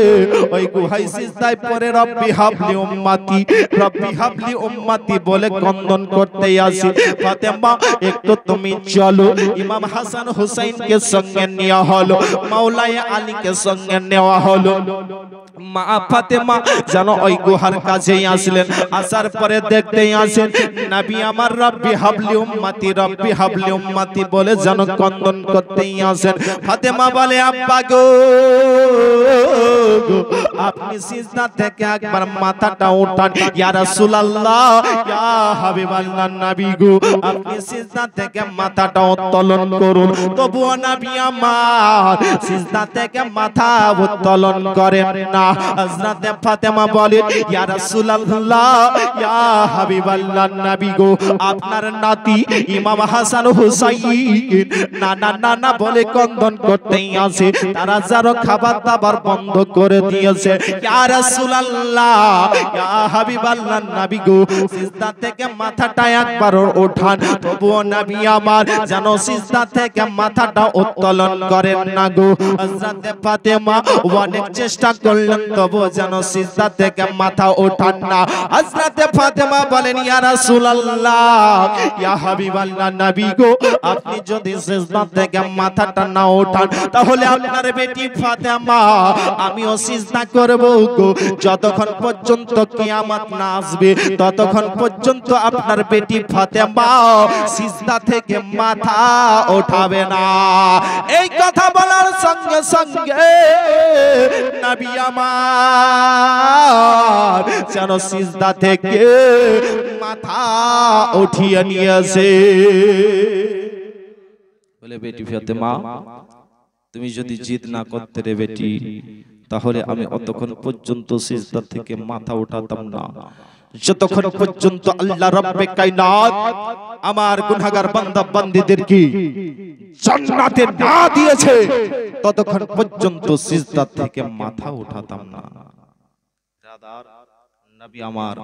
ওই গুহায় সিজদায় পড়ে রব্বি হাবলি উম্মতি রব্বি হাবলি উম্মতি বলে কন্দন করতে আসি। ফাতেমা একটু তুমি চলো। ইমাম হাসান হুসাইনকে সঙ্গে নেওয়া হলো, মাওলানা আলীকে সঙ্গে নেওয়া হলো। মা ফাতেমা যেন ওই গুহার কাছেই আসলেন। আসার পরে দেখতেই আসেন নবী আমার রব্বি হাবলি উম্মতি রব্বি হাবলি উম্মতি বলে যেন কন্দন করতেই আসেন। ফাতেমা বলে আব্বা গো আপনি সিজদা থেকে একবার মাথাটা উঠান। ইয়া রাসূলুল্লাহ ইয়া হাবিবাল্লাহ নবী গো আপনি সিজদা থেকে মাথাটা উত্তোলন করুন। তবুও নবী আমার সিজদা থেকে মাথা উত্তোলন করেন না। হযরত ফাতেমা বলেন ইয়া রাসূলুল্লাহ ইয়া হাবিবাল্লাহ নবী গো আপনার নাতি ইমাম হাসান হুসাইন না না না না বলে কন্দন করতেই আছে। তারা যারা খাবার দাবার বন্ধ করে দিয়েছে। ইয়া রাসূলুল্লাহ ইয়া হাবিবাল্লাহ নবী গো সিজদা থেকে মাথাটা একবার ওঠান। তবুও নবী আমার যেন সিজদা থেকে মাথাটা উত্তোলন করেন না গো। হযরত ফাতেমা অনেক চেষ্টা করলেন তবুও যেন সিজদা থেকে মাথা ওঠান না। হযরত ফাতেমা বলেন ইয়া রাসূলুল্লাহ ইয়া হাবিবাল্লাহ নবী গো আপনি যদি সিজদা থেকে মাথাটা না ওঠান তাহলে আপনার বেটি ফাতেমা আমিও সিজদা করব গো। যতক্ষণ পর্যন্ত কিয়ামত না আসবে ততক্ষণ পর্যন্ত আপনার বেটি ফাতেমা সিজদা থেকে মাথা ওঠাবে না। এই কথা বলার সঙ্গে সঙ্গে নবী আমার যেন সিজদা থেকে মাথা উঠিয়ে নিয়েছে। বলে বেটি ফাতেমা তুমি যদি জিদ না করতে রে বেটি তাহলে আমি অতক্ষণ পর্যন্ত সিজদা থেকে মাথা উঠাতাম না। যতক্ষণ পর্যন্ত আল্লাহ রব্বে কায়নাত আমার গুনাহগার বান্দা বান্দীদেরকে জান্নাতে না দিয়েছে ততক্ষণ পর্যন্ত সিজদা থেকে মাথা উঠাতাম না। নবী আমার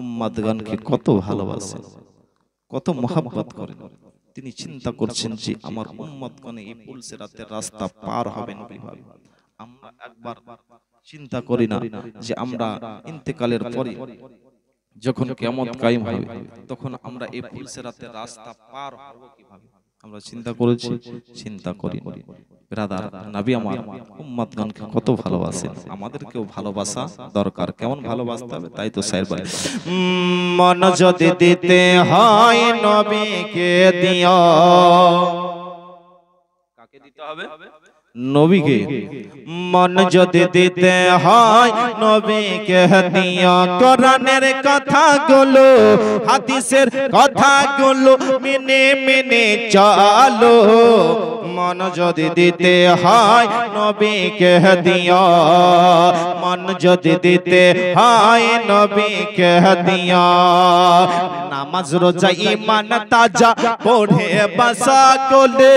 উম্মতগণকে কত ভালোবাসেন, কত মহব্বত করেন। তিনি চিন্তা করছেন যে আমার উম্মতগণ এই পুলসিরাতের রাস্তা পার হবেন কিভাবে। আমরা একবার চিন্তা করি না যে আমরা ইন্তেকালের পরে যখন কিয়ামত কায়েম হবে তখন আমরা এই পুলসিরাতের রাস্তা পার হব কিভাবে। আমরা চিন্তা করেছি, চিন্তা করি। ব্রাদার নবী আমার উম্মতগণকে কত ভালোবাসেন, আমাদেরকেও ভালোবাসা দরকার। কেমন ভালোবাসতে হবে তাই তো শায়ের বলে মন যদি দিতে হয় নবীকে দিও। কাকে দিতে হবে? নবীকে। মন যদি দিতে হয় নবীকে দিও। কোরআনের কথাগুলো হাদিসের কথাগুলো মেনে মেনে চলো। মন যদি দিতে হয় নবীকে দিও। মন যদি দিতে হয় নবীকে দিও। নামাজ রোজা ঈমান তাজা পড়ে বাসা কোলে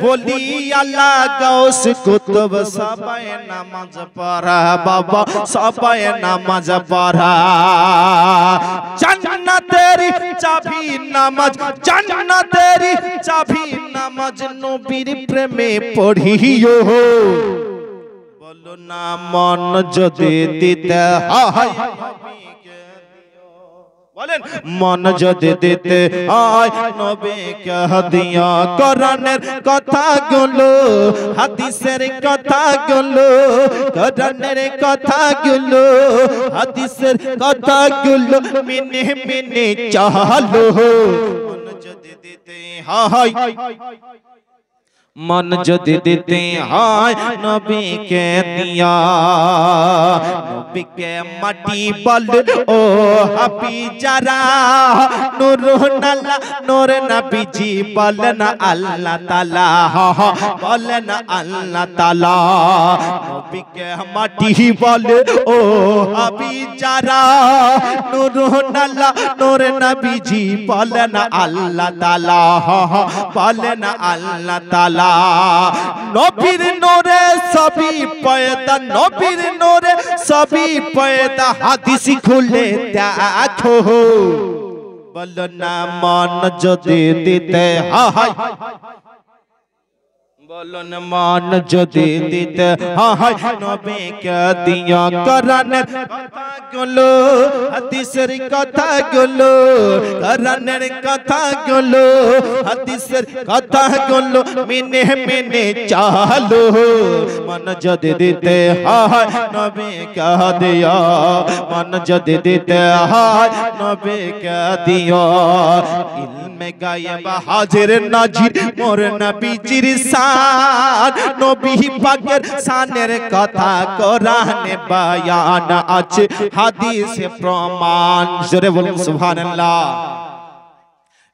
বলি আল্লাহ গাউস কুতুব সবাই নামাজ পড়া বাবা সবাই নামাজ পড়া। জান্নাতের চাবি নামাজ, জান্নাতের চাবি নামাজ নবীর প্রেমে পড়িও। বলো না মন যদি দিতে হয় বলেন মন যদি দিতে হয় নবীকে দিয়া কোরআনের কথাগুলো হাদিসের কথাগুলো কোরআনের কথাগুলো হাদিসের কথাগুলো মিনে মিনে চালো মন যদি দিতে হয় মন যদি দিতে হয় নবীকে দিয়া নবীকে মাটি বল ও হাবি যারা নূর নালা নূর নবীজি বলেন আল্লাহ তাআলা বলেন আল্লাহ তাআলা নবীকে মাটি বল ও হাবি যারা নূর নালা নূর নবীজি বলেন আল্লাহ তাআলা বলেন আল্লাহ তাআলা নবীর নূরে সবই পয়দা নবীর নূরে সবই পয়দা হাদিস খুলে দেখো বলো না মন যদি দিতে হয় বলো না মন যদি দিতে হয় নবীকে দিয়া কোরআনের কথাগুলো হাদিসের কথাগুলো কোরআনের কথাগুলো হাদিসের কথাগুলো মিনে মিনে চালো মন যদি দিতে হয় নবীকে দিয়া মন যদি দিতে হয় নবীকে দিয়া ইলমে গায়েব হাজির নাজির মোর নবীজির শান নবী পাকের শানের কথা কোরআনে বয়ান আছে হাদিসে প্রমাণ জোরে বলুন সুবহানাল্লাহ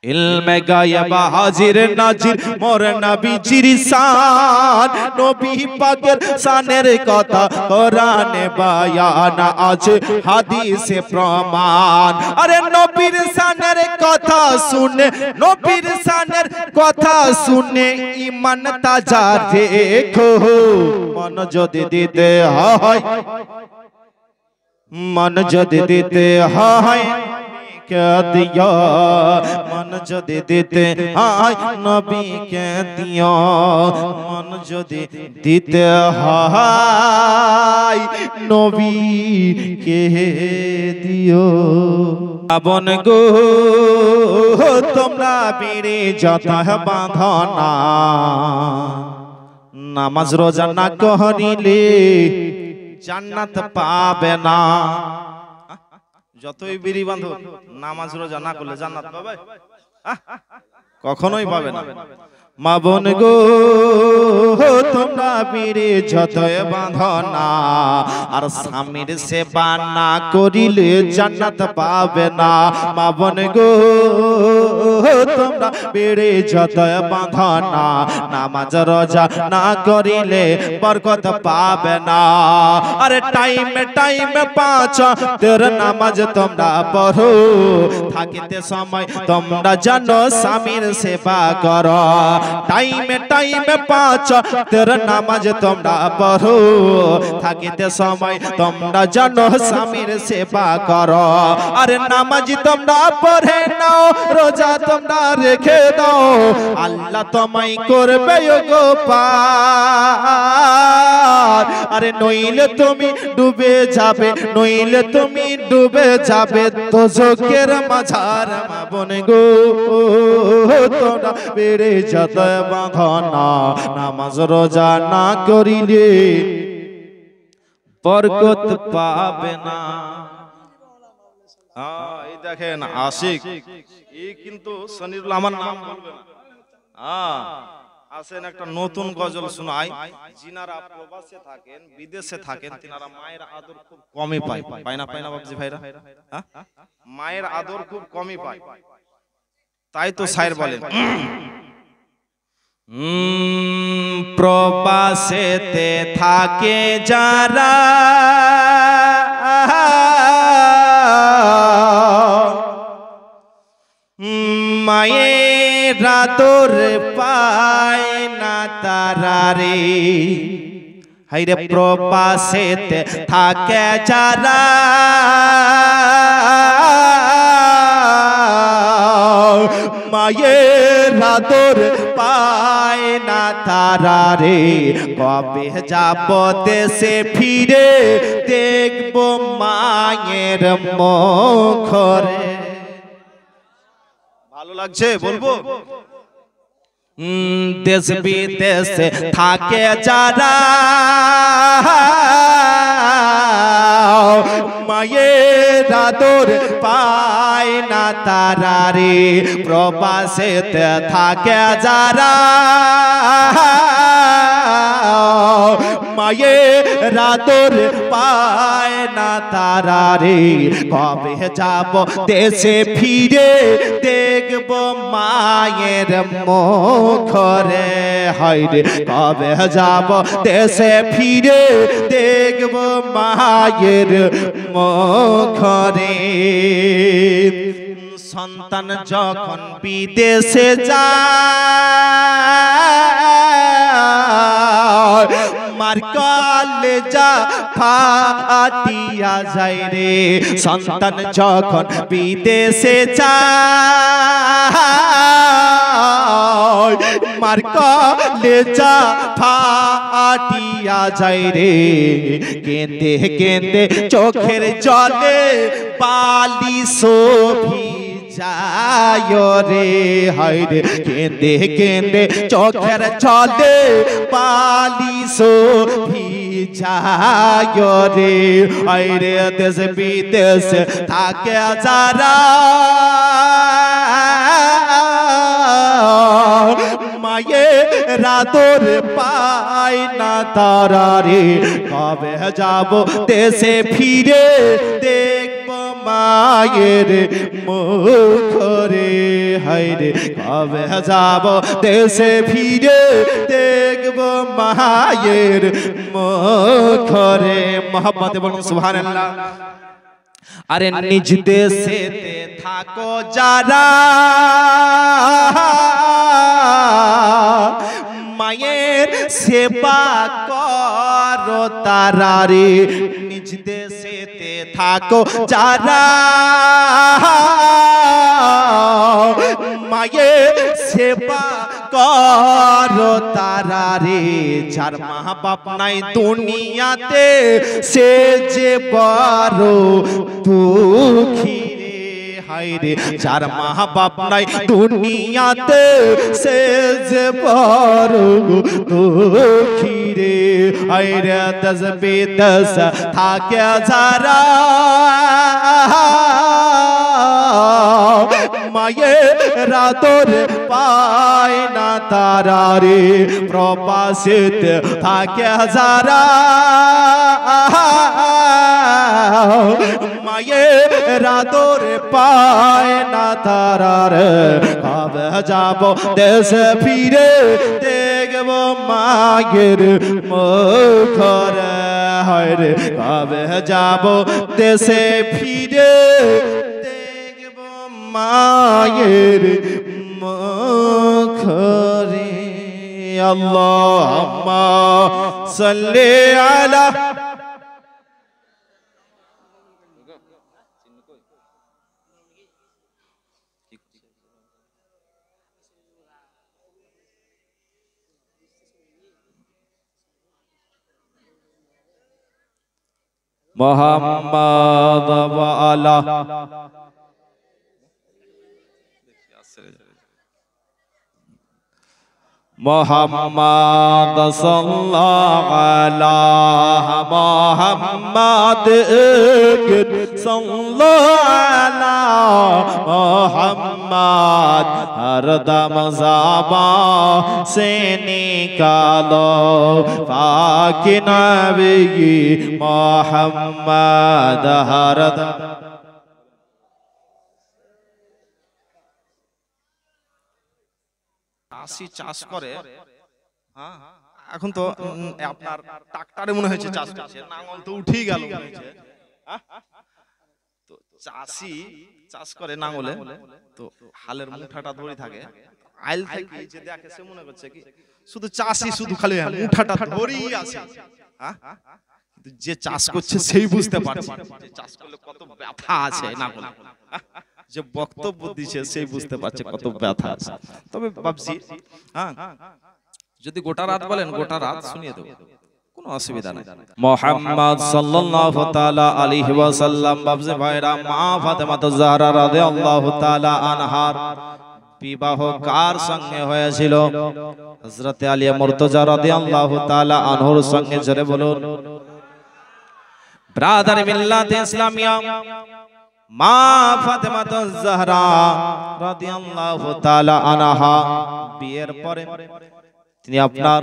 ইলমে গায়েব হাজির নাজির মোর নবীজির শান নবী পাকের শানের কথা কোরআনে বয়ান আছে হাদিসে প্রমাণ আরে নবীর শানের কথা শুনে নবীর শানের কথা শুনে ঈমান তাজা রেখো মন যদি দিতে হয় মন যদি দিতে হয় কে দিও মন যদি দিতে হয় নবীকে দিও মন যদি দিতে হয় নবীকে দিও আবন গো তোমরা বেড়ে যত বাঁধনা নামাজ রোজা না করিলে জান্নাত পাবে না যতই বিড়ি বাঁধো নামাজ রোজা না করলে জান্নাত পাবে কখনোই পাবে না মা বোন গো তোমরা বিড়ি যতই বাঁধো না আর স্বামীর সেবা না করিলে জান্নাত পাবে না মা বোন গো তোমরা বিড়ি যতই বাঁধো না নামাজ রোজা না করিলে বরকত পাবে না আরে টাইমে টাইমে পাঁচ তোর নামাজ তোমরা পড়ো থাকিতে সময় তোমরা জানো স্বামীর সেবা করো টাইমে টাইমে পাঁচ তোর নামাজ তোমরা পড়ো থাকিতে সময় তোমরা জানো স্বামীর সেবা করো আরে নামাজ তোমরা পড়ে নাও রোজা তোমরা রেখে দাও আল্লাহ তোমায় করবে গো পার আরে নইলে তুমি ডুবে যাবে নইলে তুমি ডুবে যাবে দোজখের মাঝার মা বোন গো তোমরা বেড়ে যত বাঁধনা নামাজ রোজা না করিলে বরকত পাবে না এই দেখেন আশিক এই কিন্তু সনিরুল আমার নাম বলবে না আসেন একটা নতুন গজল শোনাই যিনারা প্রবাসে থাকেন বিদেশে থাকেন তিনারা মায়ের আদর খুব কমই পায় পায় না বাবজি ভাইরা মায়ের আদর খুব কমই পায় তাই তো শায়ের বলেন প্রবাসেতে থাকে যারা মায়ের আদর পায় না তারা রে হাইরে প্রবাসেতে থাকে যারা মায়ের আদর পায় না তারা রে কবে যাব দেশে ফিরে দেখবো মায়ের মুখ রে লাগছে বলবো। দেশ বিদেশে থাকে যারা মায়ের আদর পায় না তারা রে, প্রবাসেতে থাকে যারা মায়ের আদর পায় না তারা রে, কবে যাব দেশে ফিরে দেখব মায়ের মুখ রে, হায়রে কবে যাব দেশে ফিরে দেখব মায়ের মুখ রে। সন্তান যখন বিদেশে যায় মার কলেজা ফাটিয়া যায় রে, সন্তান যখন বিদেশে যায় মার কলেজা ফাটিয়া যায় রে, কেঁদে কেঁদে চোখের জলে বালি শোভি যায় রে, হায়রে কেঁদে কেঁদে চোখের জলে বালি শোভি যায় রে, হায়রে দেশ বিদেশ থাকে যারা মায়ের আদর পায় না তারা রে, কবে যাব দেশে ফিরে দেখব মায়ের মুখ রে, হায়রে কবে যাব দেশে ফিরে দেখব মায়ের মুখ রে। মোহাম্মতে বলুন সুবহানাল্লাহ। আরে নিজ দেশেতে থাকো যারা মায়ের সেবা করো তারা রে, নিজ দেশেতে থাকো যারা মায়ের সেবা করো তারা রে, যার মা বাপ নাই দুনিয়াতে সে যে বড় দুঃখী রে, হায়রে যার মা বাপ নাই দুনিয়াতে সে যে বড় দুঃখী রে, হায়রে দেশ বিদেশ থাকে যারা মায়ের আদর পায় না তারা রে, প্রবাসেতে থাকে যারা মায়ের আদর পায় না তারা রে, কবে যাব দেশে ফিরে দেখব মায়ের মুখ রে, হায়রে কবে যাব দেশে ফিরে দেখব মায়ের মুখ রে। আল্লাহুম্মা সাল্লি আলা মুহাম্মাদ ওয়া আলা মুহাম্মাদ সাল্লাল্লাহু আলা মুহাম্মাদ সাল্লাল্লাহু আলা মুহাম্মাদ হরদম ज़बां से निकालो पाक नबी मुहम्मद हरदम। চাষি চাষ করে, হ্যাঁ এখন তো আপনার ট্রাক্টরে মনে হয়েছে চাষ করছে, নাঙল তো উঠেই গেল মনে হয়েছে। তো চাষি চাষ করে নাঙলে, তো হালের মুঠাটা ধরে থাকে, আইল থেকে যে দেখে সে মনে করছে কি শুধু চাষি শুধু খালি মুঠাটা ধরেই আছে, যে চাষ করছে সেই বুঝতে পারছে যে চাষ করলে কত ব্যথা আছে নাঙলে, যে বক্তব্য দিচ্ছে সেই বুঝতে পারছে কত ব্যথা আছে। তবে ভাবছি হ্যাঁ যদি গোটা রাত বলেন গোটা রাত শুনিয়ে দেব, কোনো অসুবিধা নাই। মুহাম্মদ সাল্লাল্লাহু তাআলা আলাইহি ওয়াসাল্লাম বাবজে ভাইরা মা ফাতেমা জাহরা রাদিয়াল্লাহু তাআলা আনহার বিবাহ কার সঙ্গে হয়েছিল? হযরত আলী মুর্তজা রাদিয়াল্লাহু তাআলা আনহুর সঙ্গে। জোরে বলুন। ব্রাদার মিল্লাত ইসলামিয়া মা ফাতেমাতুজ জাহরা রাদিয়াল্লাহু তাআলা আনহা বিয়ের পরে তিনি আপনার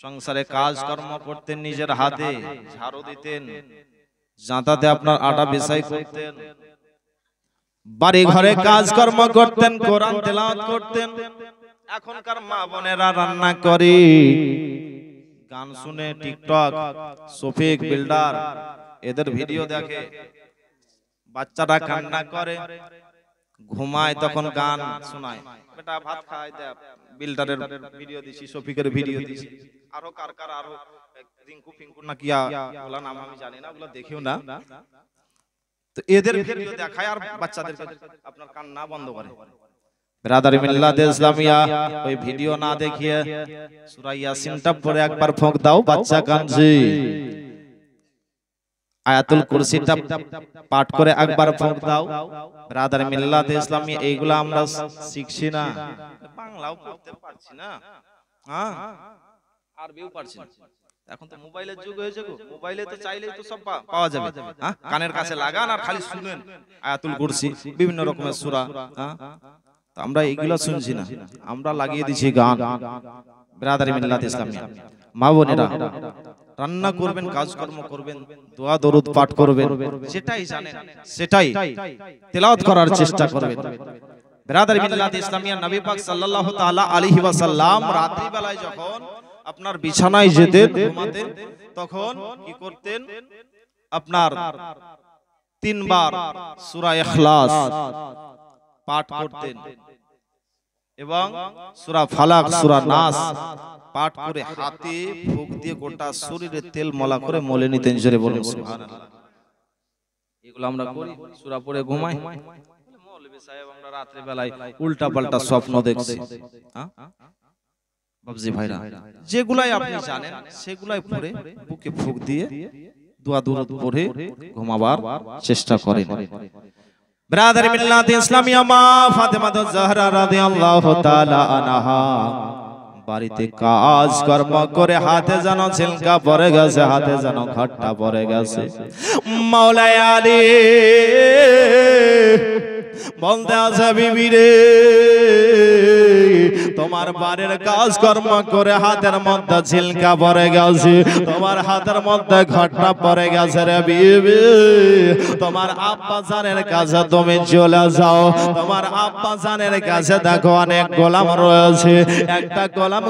সংসারে কাজকর্ম করতেন, নিজের হাতে ঝাড়ু দিতেন, জাঁতাতে আপনার আটা বিছাই করতেন, বাড়ি ঘরে কাজকর্ম করতেন, কোরআন তেলাওয়াত করতেন। এখনকার মা বোনেরা রান্না করে, গান শুনে, টিকটক, শফিক বিল্ডার এদের ভিডিও দেখে, বাচ্চারা কান্না করে, ঘুমায়, তখন গান শোনায়, বেটা ভাত খায়, দেখ বিল্ডারের ভিডিও দিছি, শফিকের ভিডিও দিছি, আরো কার কার, আরো রিঙ্কু ফিঙ্কু না কিয়া ওগুলা নাম আমি জানি না, ওগুলা দেখিও না। তো এদের ভিডিও দেখায় আর বাচ্চাদেরকে আপনার কান্না বন্ধ করে। ব্রাদার মিল্লাত ইসলামিয়া ওই ভিডিও না দেখিয়ে সূরা ইয়াসিনটা পড়ে একবার ফোঁক দাও, বাচ্চা কাঁদছে। আয়াতুল কুরসিটা পাঠ করে একবার ফোঁক দাও। ব্রাদার মিল্লাত ইসলামিয়া এইগুলা আমরা শিখছি না, বাংলাও পড়তে পারছি না, হ্যাঁ আরবিও পারছি না। এখন তো মোবাইলের যুগ হয়েছে গো, মোবাইলে তো চাইলেই তো সব পাওয়া যাবে। হ্যাঁ, কানের কাছে লাগান আর খালি শুনেন আয়াতুল কুরসি, বিভিন্ন রকমের সূরা। হ্যাঁ, আমরা এগুলো শুনছি না, আমরা লাগিয়ে দিছি গান। ব্রাদার মিল্লাত ইসলামিয়া মা বোনেরা, রান্না করবেন, কাজকর্ম করবেন, দোয়া দরুদ পাঠ করবেন, যেটাই জানেন সেটাই তেলাওয়াত করার চেষ্টা করবেন। ব্রাদার মিল্লাত ইসলামিয়া নবী পাক সাল্লাল্লাহু তাআলা আলাইহি ওয়াসাল্লাম রাত্রি বেলায় যখন আপনার বিছানায় যেতেন, ঘুমাতেন, তখন কি করতেন? আপনার 3 বার সূরা ইখলাস পাঠ করতেন এবং সূরা ফালাক, সূরা নাস পাঠ করে হাতে ফুঁক দিয়ে গোটা শরীরে তেল মালা করে মলে নিতেন। জোরে বলুন সুবহানাল্লাহ। এগুলো আমরা করি, সূরা পড়ে ঘুমাই। মৌলভী সাহেব আমরা রাত্রি বেলায় উল্টা পাল্টা স্বপ্ন দেখছি। হ্যাঁ বাবজি ভাইরা, যেগুলাই আপনি জানেন সেগুলাই পড়ে বুকে ফুঁক দিয়ে দোয়া দরুদ পড়ে ঘুমাবার চেষ্টা করেন। ব্রাদার মিল্লাত ইসলামিয়া মা ফাতেমাতুজ জাহরা রাদিয়াল্লাহু তাআলা আনহা বাড়িতে কাজ কর্ম করে হাতে যেন ছিলকা পড়ে গেছে, হাতে যেন ঘাটটা পড়ে গেছে। মাওলাই আলী বলতে আছে, বিবি রে তোমার বাড়ির কাজ কর্ম করে হাতের মধ্যে ছিলকা পড়ে গেছে, তোমার হাতের মধ্যে ঘাটটা পড়ে গেছে রে বিবি, তোমার আব্বা জানের কাছে তুমি চলে যাও। তোমার আব্বা জানের কাছে দেখো অনেক গোলাম রয়েছে, একটা গোলাম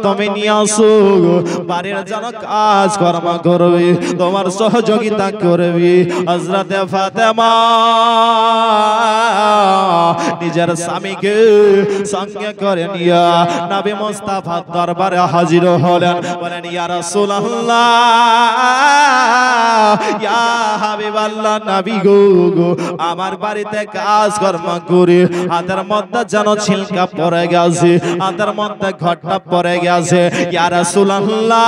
তুমি নিয়ে আসো, বাড়ির যেন কাজ কর্ম করবি, তোমার সহযোগিতা করবি। হযরতে ফাতেমা নিজের স্বামীকে সঙ্গে করে নিয়ে নবী মুস্তাফার দরবারে হাজির হলেন। বলেন, ইয়া রাসূলুল্লাহ, ইয়া হাবিবাল্লাহ, নবী গো, আমার বাড়িতে কাজ কর্ম করে হাতের মধ্যে যেন ছিলকা পড়ে গেছে, হাতের মধ্যে ঘটটা পড়ে গেছে। ইয়া রাসূলুল্লাহ,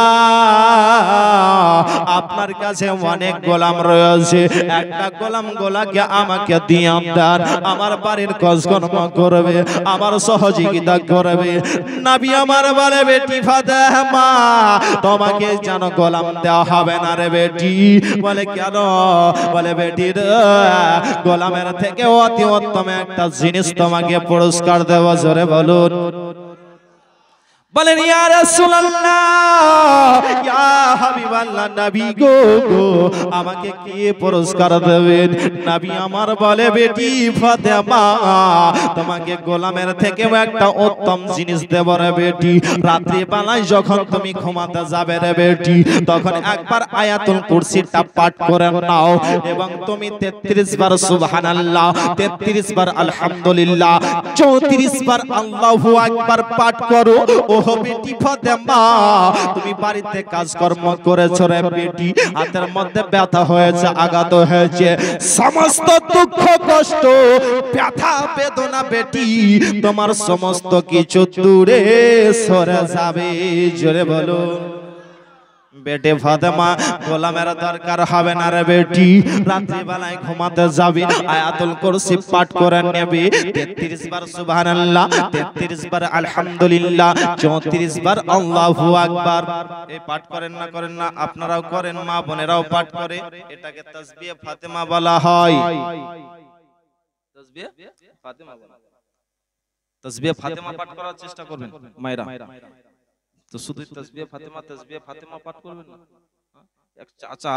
আপনার কাছে অনেক গোলাম রয়েছে, একটা গোলাম গোলাকে আমাকে দিয়ে দেন, আমার বাড়ির কাজকর্ম করবে, আমার সহযোগিতা করবে। নবী আমার বলে, বেটি ফাতেমা তোমাকে যেন গোলাম দেওয়া হবে না রে বেটি। বলে কেন? বলে বেটি রে, গোলামের থেকে অতি উত্তম একটা জিনিস তোমাকে পুরস্কার দেব। জোরে বলুন। বলেন, ইয়া রাসূলুল্লাহ, ইয়া হাবিবাল্লাহ, নবী গো, আমাকে কি পুরস্কার দেবেন? নবী আমার বলে, বেটি ফাতেমা তোমাকে গোলামের থেকে একটা উত্তম জিনিস দেব রে বেটি। রাত্রি বেলায় যখন তুমি ঘুমাতে যাবে রে বেটি, তখন একবার আয়াতুল কুরসিটা পাঠ করে নাও এবং তুমি 33 বার সুবহানাল্লাহ, 33 বার আলহামদুলিল্লাহ, 34 বার আল্লাহু আকবার পাঠ করো। ও বেটি ফাতেমা, তুমি বাড়িতে কাজকর্ম করেছো রে বেটি, হাতের মধ্যে ব্যথা হয়েছে, আঘাত হয়েছে, সমস্ত দুঃখ কষ্ট ব্যথা বেদনা বেটি তোমার সমস্ত কিছু দূরে সরে যাবে। জোরে বলো। বেটে ফাতেমা গোলামের দরকার হবে না রে বেটি, রাত্রি বেলায় ঘুমাতে যাবি আয়াতুল কুরসি পাঠ করে নেবি 33 বার সুবহানাল্লাহ, 33 বার আলহামদুলিল্লাহ, 34 বার আল্লাহু আকবার। এই পাঠ করেন না আপনারাও করেন, মা বোনেরাও পাঠ করে, এটাকে তাসবিহ ফাতেমা বলা হয়। তাসবিহ ফাতেমা বলা হয়। তাসবিহ ফাতেমা পাঠ করার চেষ্টা করবেন মায়েরা। তো শুধু তাসবিহ ফাতেমা পাঠ করবেন না। এক চাচা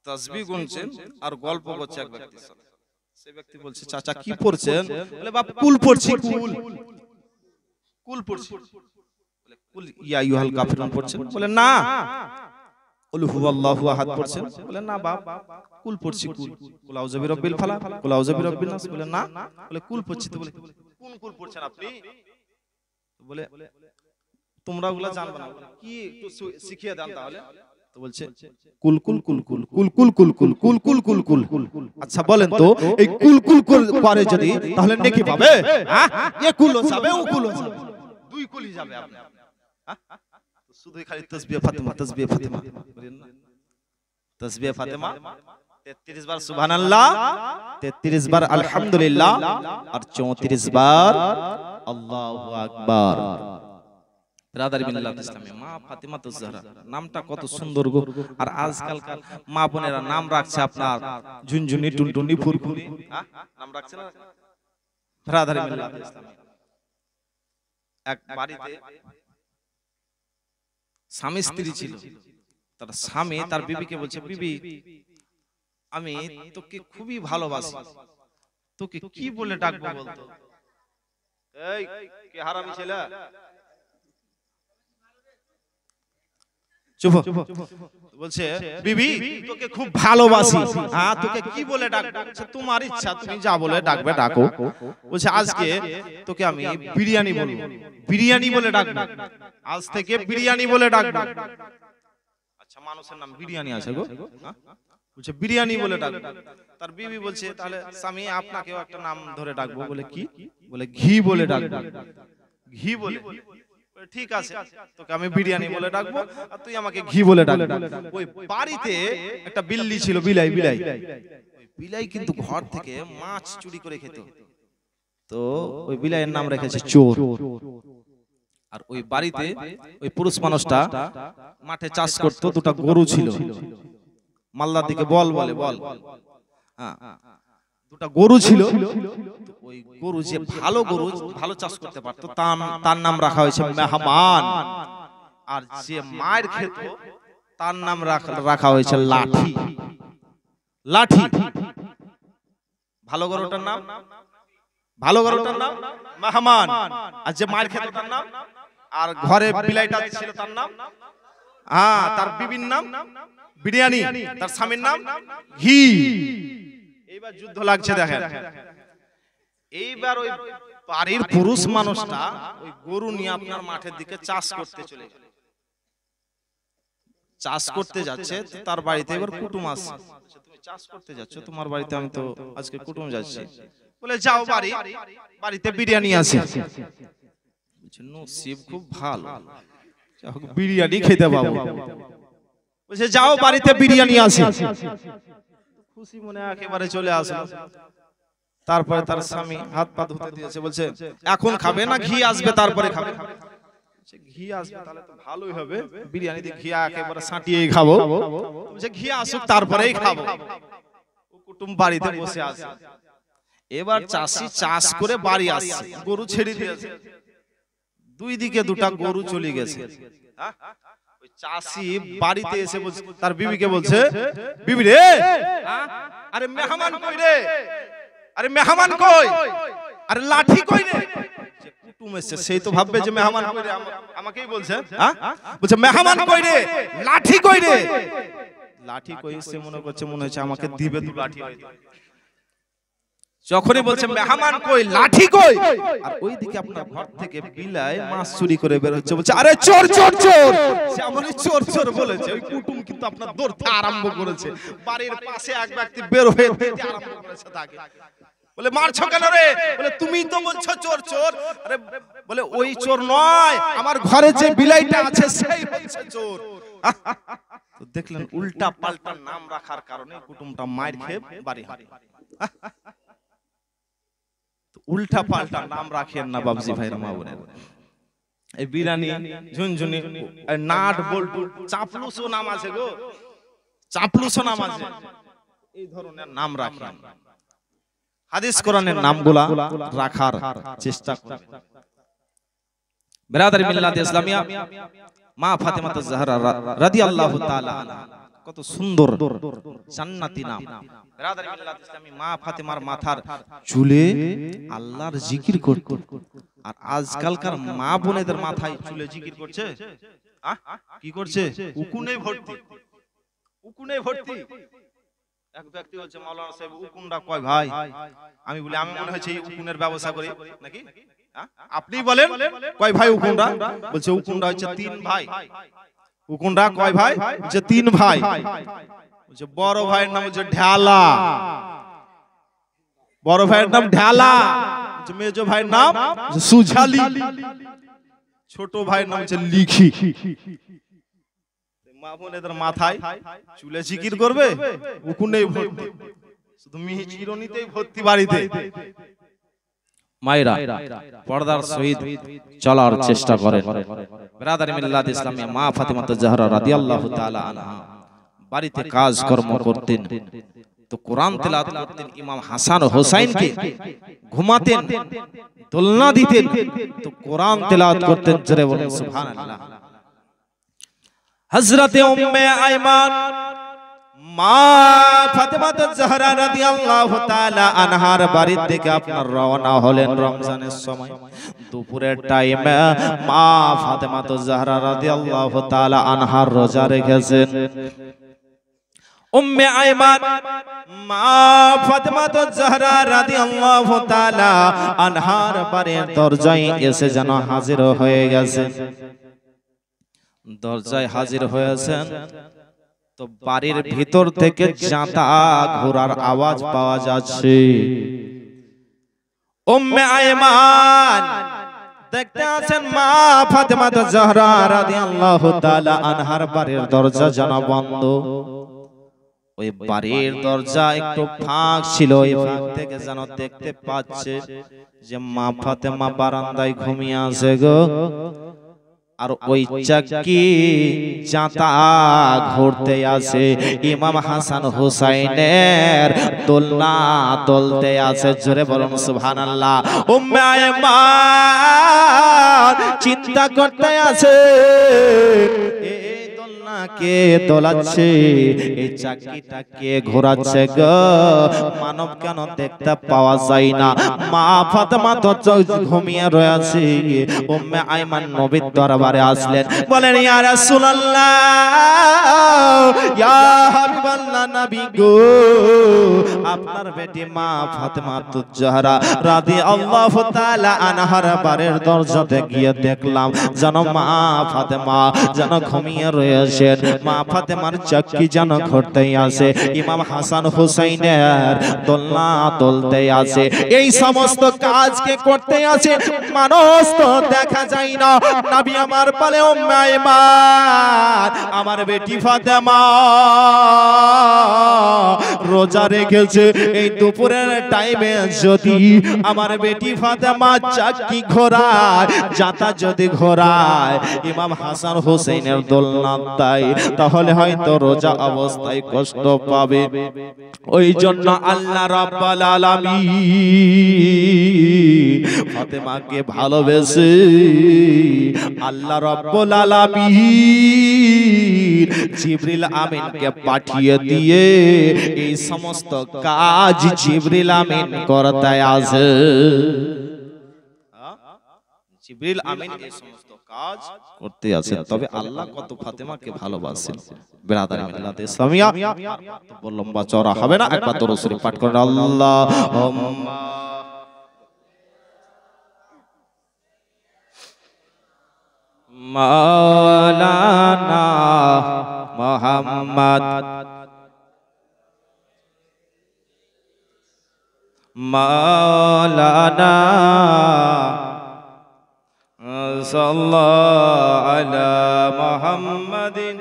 তাসবিহ গুনছেন আর গল্প করছে এক ব্যক্তির সাথে। সেই ব্যক্তি বলছে, চাচা কি পড়ছেন? বলে বাপ কুল পড়ছি, কুল পড়ছি। বলে কুল ইয়া আইয়ুহাল কাফিরুন পড়ছেন? বলে না। কুল হুয়াল্লাহু আহাদ পড়ছেন? বলে না বাপ, কুল পড়ছি, কুল আউযু বিরাব্বিল ফালাক, কুল আউযু বিরাব্বিন নাস। বলে না। বলে কুল পড়ছি। তো বলে কোন কুল পড়ছেন আপনি? বলে তোমরা ওগুলা জানবে না, কি একটু শিখিয়ে দেন তাহলে। তো বলছে কুল কুল কুল কুল কুল কুল কুল কুল কুল কুল কুল কুল কুল। আচ্ছা বলেন তো এই কুল কুল কুল করে যদি তাহলে নেকি পাবে? হ্যাঁ, এ কুলও যাবে ও কুলও যাবে, দুই কুলই যাবে আপনি। হ্যাঁ, শুধুই খালি তাসবিহ ফাতেমা বলেন না। তাসবিহ ফাতেমা 33 বার সুবহানাল্লাহ, 33 বার আলহামদুলিল্লাহ আর 34 বার আল্লাহু আকবার। ব্রাদার মিল্লাত ইসলামে মা ফাতেমাতুজ জাহরা নামটা কত সুন্দর গো। আর আজকালকার মা বোনেরা নাম রাখছে আপনার ঝুনঝুনি, টুনটুনি, ফুরফুরি, নাম রাখছে না ব্রাদার মিল্লাত ইসলামে। এক বাড়িতে স্বামী স্ত্রী ছিল। তার স্বামী তার বিবিকে বলছে, বিবি আমি তোকে খুবই ভালোবাসি, তোকে কি বলে ডাকবো বলতো? এই কে হারামি ছেলে, চুপ। বলছে বিবি তোকে খুব ভালোবাসি, হ্যাঁ তোকে কি বলে ডাকবো? তোমার ইচ্ছা, তুমি যা বলে ডাকবে ডাকো। বলছে আজকে তোকে আমি বিরিয়ানি বলবো, বিরিয়ানি বলে ডাকবো, আজ থেকে বিরিয়ানি বলে ডাকবো। আচ্ছা মানুষের নাম বিরিয়ানি আছে গো? বলছে বিরিয়ানি বলে ডাকবো। তার বিবি বলছে তাহলে স্বামী আপনাকেও একটা নাম ধরে ডাকবো। বলে কি? বলে ঘি বলে ডাকবো, ঘি বলে। ঠিক আছে, তোকে আমি বিরিয়ানি বলে ডাকবো আর তুই আমাকে ঘি বলে ডাকবি। ওই বাড়িতে একটা বিল্লি ছিল, বিলাই। ওই বিলাই কিন্তু ঘর থেকে মাছ চুরি করে খেত। তো ওই বিলাইয়ের নাম রেখেছে চোর। আর ওই বাড়িতে ওই পুরুষ মানুষটা মাঠে চাষ করতো, দুটো গরু ছিল। মাল্লার দিকে বল বলে, বল। হ্যাঁ, দুটো গরু ছিল। ওই গরু যে ভালো গরু, ভালো চাষ করতে পারতো, তার নাম রাখা হয়েছে মেহমান। আর যে মায়ের খেত তার নাম রাখা হয়েছে লাঠি। লাঠি ভালো গরুটার নাম, ভালো গরুটার নাম মেহমান। আর যে মায়ের খেত তার নাম, আর ঘরে বিলাইটা ছিল তার নাম, হ্যাঁ তার বিবির নাম বিরিয়ানি, তার স্বামীর নাম ঘি। এইবার যুদ্ধ লাগছে দেখেন। এইবার ওই বাড়ির পুরুষ মানুষটা ওই গরু নিয়ে আপনার মাঠের দিকে চাষ করতে চলে গেল। চাষ করতে যাচ্ছে, তার বাড়িতে এবার কুটুম আসছে। তুমি চাষ করতে যাচ্ছ, তোমার বাড়িতে আমি তো আজকে কুটুম যাচ্ছি। বলে যাও বাড়িতে বিরিয়ানি আছে। নসিব খুব ভালো, বিরিয়ানি খেতে পাবো। বলছে যাও বাড়িতে বিরিয়ানি আছে। খুশি মনে একেবারে চলে আসলো। তারপরে তার স্বামী হাত পা ধুতে দিয়েছে। বলছে এখন খাবে না ঘি আসবে তারপরে খাবে? ঘি আসবে তাহলে তো ভালোই হবে, বিরিয়ানিতে ঘি একেবারে ছাটিয়েই খাবো। বলছে ঘি আসুক তারপরেই খাবো। কুটুম বাড়িতে বসে আছে। এবার চাষি চাষ করে বাড়ি আসছে, গরু ছেড়ে দিয়েছে। দুই দিকে দুটা গরু চলে গেছে। ওই চাষি বাড়িতে এসে বলছে, তার বিবিকে বলছে, বিবি রে আরে মেহমান কই রে, আরে মেহমান কই, আরে লাঠি কই রে? যে কুটুম এসেছে সেই তো ভাববে যে মেহমান কই রে, আমাকেই বলছে। বলছে মেহমান কই রে, লাঠি কই রে? লাঠি কই সে মনে করছে, মনে হচ্ছে আমাকে দিবে দু লাঠি হয়তো। যখনই বলছে মেহমান কই, লাঠি কই, আর ওইদিকে আপনার ঘর থেকে বিলাই মাছ চুরি করে বের হচ্ছে। বলছে আরে চোর চোর চোর। যেমনই চোর চোর বলেছে, ওই কুটুম কিন্তু আপনার দৌড়তে আরম্ভ করেছে। বাড়ির পাশে এক ব্যক্তি বের হয়ে দিতে আরম্ভ করেছে তাকে। বলে মারছো কেন রে? বলে তুমি তো বলছো চোর চোর। আরে বলে ওই চোর নয়, আমার ঘরে যে বিলাইটা আছে সেই হচ্ছে চোর। তো দেখলেন উল্টা পাল্টা নাম রাখার কারণে কুটুমটা মার খেয়ে বাড়ি হারে। উল্টা পাল্টা নাম রাখেন না বাবজি ভাইরা মা বোনের। এই বিরানি ঝুনঝুনি নাট বল্টু চাপলুসও নাম আছে গো, চাপলুসও নাম আছে, এই ধরনের নাম রাখেন। হাদিস কোরআনের নামগুলা রাখার চেষ্টা করবেন। বিরাদারি মিল্লাত ইসলামিয়া মা ফাতেমা জাহরা রাদিয়াল্লাহু তাআলা আনহা কত সুন্দর জান্নাতি নাম। বিরাদারি মিল্লাত ইসলামী মা ফাতেমার মাথার চুলে আল্লাহর জিকির করত। আর আজকালকার মা বোনেদের মাথায় চুলে জিকির করছে, কি করছে? উকুনে ভর্তি, উকুনে ভর্তি। এক ব্যক্তি বলছে মাওলানা সাহেব উকুনটা কয় ভাই? আমি বলি আমি মনে হচ্ছে এই উকুনের ব্যবস্থা করি নাকি? আপনি বলেন কয় ভাই উকুনটা? বলছে উকুনটা হচ্ছে 3 ভাই। উকুনটা কয় ভাই? যে 3 ভাই। বলছে বড় ভাইয়ের নাম হচ্ছে ঢালা, বড় ভাইয়ের নাম ঢালা, মেজো ভাইয়ের নাম সুঝালি, ছোট ভাইয়ের নাম হচ্ছে লিখি। মা বোনেদের মাথায় চুলে জিকির করবে, উকুনেই ভর্তি, শুধু মিহি চিরুনিতেই ভর্তি বাড়িতে। মায়েরা পর্দার সহিত চলার চেষ্টা করেন। বিরাদারি মিল্লাত ইসলামিয়া মা ফাতেমা জাহরা রাদিয়াল্লাহু তাআলা আনহা বাড়িতে কাজ কর্ম করতেন তো কোরআন তেলাওয়াত করতেন। ইমাম হাসান হোসাইনকে ঘুমাতেন, দোলনা দিতেন তো কোরআন তেলাওয়াত করতেন। জোরে বলেন সুবহানাল্লাহ। হযরতে উম্মে আইমান মা ফাতেমা জাহরা রাদিয়াল্লাহু তাআলা আনহার বাড়ি থেকে আপনার রওনা হলেন রমজানের সময়। দুপুরের টাইমে মা ফাতেমা জাহরা রাদিয়াল্লাহু তাআলা আনহার রোজা রেখেছেন। উম্মে আইমান মা ফাতেমা জাহরা রাদিয়াল্লাহু তাআলা আনহার বাড়ির দরজায় এসে যেন হাজির হয়ে গেছেন। দরজায় হাজির হয়েছেন তো বাড়ির ভিতর থেকে জাঁতা ঘোড়ার আওয়াজ পাওয়া যাচ্ছে। উম্মে আইমান দেখতে আছেন মা ফাতেমা জাহরা রাদিয়াল্লাহু তাআলা আনহার বাড়ির দরজা যেন বন্ধ। ওই বাড়ির দরজা একটু ফাঁক ছিল, ওই ফাঁক থেকে যেন দেখতে পাচ্ছে যে মা ফাতেমা বারান্দায় ঘুমিয়ে আছে গো। আর ওই চাকি জাঁতা ঘুরতে আছে, ইমাম হাসান হুসাইনের দোলনা দোলতে আছে। জোরে বলুন সুবহানাল্লাহ। উম্মে আইমান চিন্তা করতে আছে এই দোলনা কে দোলাচ্ছে, এই চাকিটা কে ঘোরাচ্ছে গো, মানব কেন দেখতে পাওয়া যায় না? মা ফাতেমা তো ঘুমিয়ে রয়েছে। উম্মে আইমান নবীর দরবারে আসলেন, বলেন ইয়া রাসূলুল্লাহ, ইয়া হাবিবাল্লাহ নবী গো, আপনার বেটি মা ফাতেমা জাহরা রাদিয়াল্লাহু তাআলা আনহার বাড়ির দরজাতে গিয়ে দেখলাম যেন মা ফাতেমা যেন ঘুমিয়ে রয়েছেন। মা ফাতেমার চাকি যেন ঘুরতেই আছে, ইমাম হাসান হুসাইনের দোলনা দোলতে আছে। এই সমস্ত কাজকে করতে আছে, মানুষ তো দেখা যায় না। নবী আমার বলে উম্মে আইমান আমার বেটি ফাতেমা রোজা রেখেছে, এই দুপুরের টাইমে যদি আমার বেটি ফাতেমা চাকি ঘোরায়, জাতা যদি ঘোরায়, ইমাম হাসান হুসাইনের দোলনা দেয়, তাহলে হয়তো রোজা অবস্থায় কষ্ট পাবে। ওই জন্য আল্লাহ রাব্বুল আলামিন ফাতেমাকে ভালোবেসে আল্লাহ রাব্বুল আলামিন জিবরিল আমিনকে পাঠিয়ে দিয়ে এই সমস্ত কাজ জিবরিল আমিন করতে আছে। জিবরিল আমিন এই সমস্ত কাজ করতে আছে। তবে আল্লাহ কত ফাতেমাকে ভালোবাসেন। বিরাদারি মিল্লাত ইসলামিয়া লম্বা চওড়া হবে না, একবার দরুদ শরীফ পাঠ করেন। আল্লাহুম্মা মাওলানা মুহাম্মদ মাওলানা সাল্লাল্লাহু আলা মুহাম্মাদিন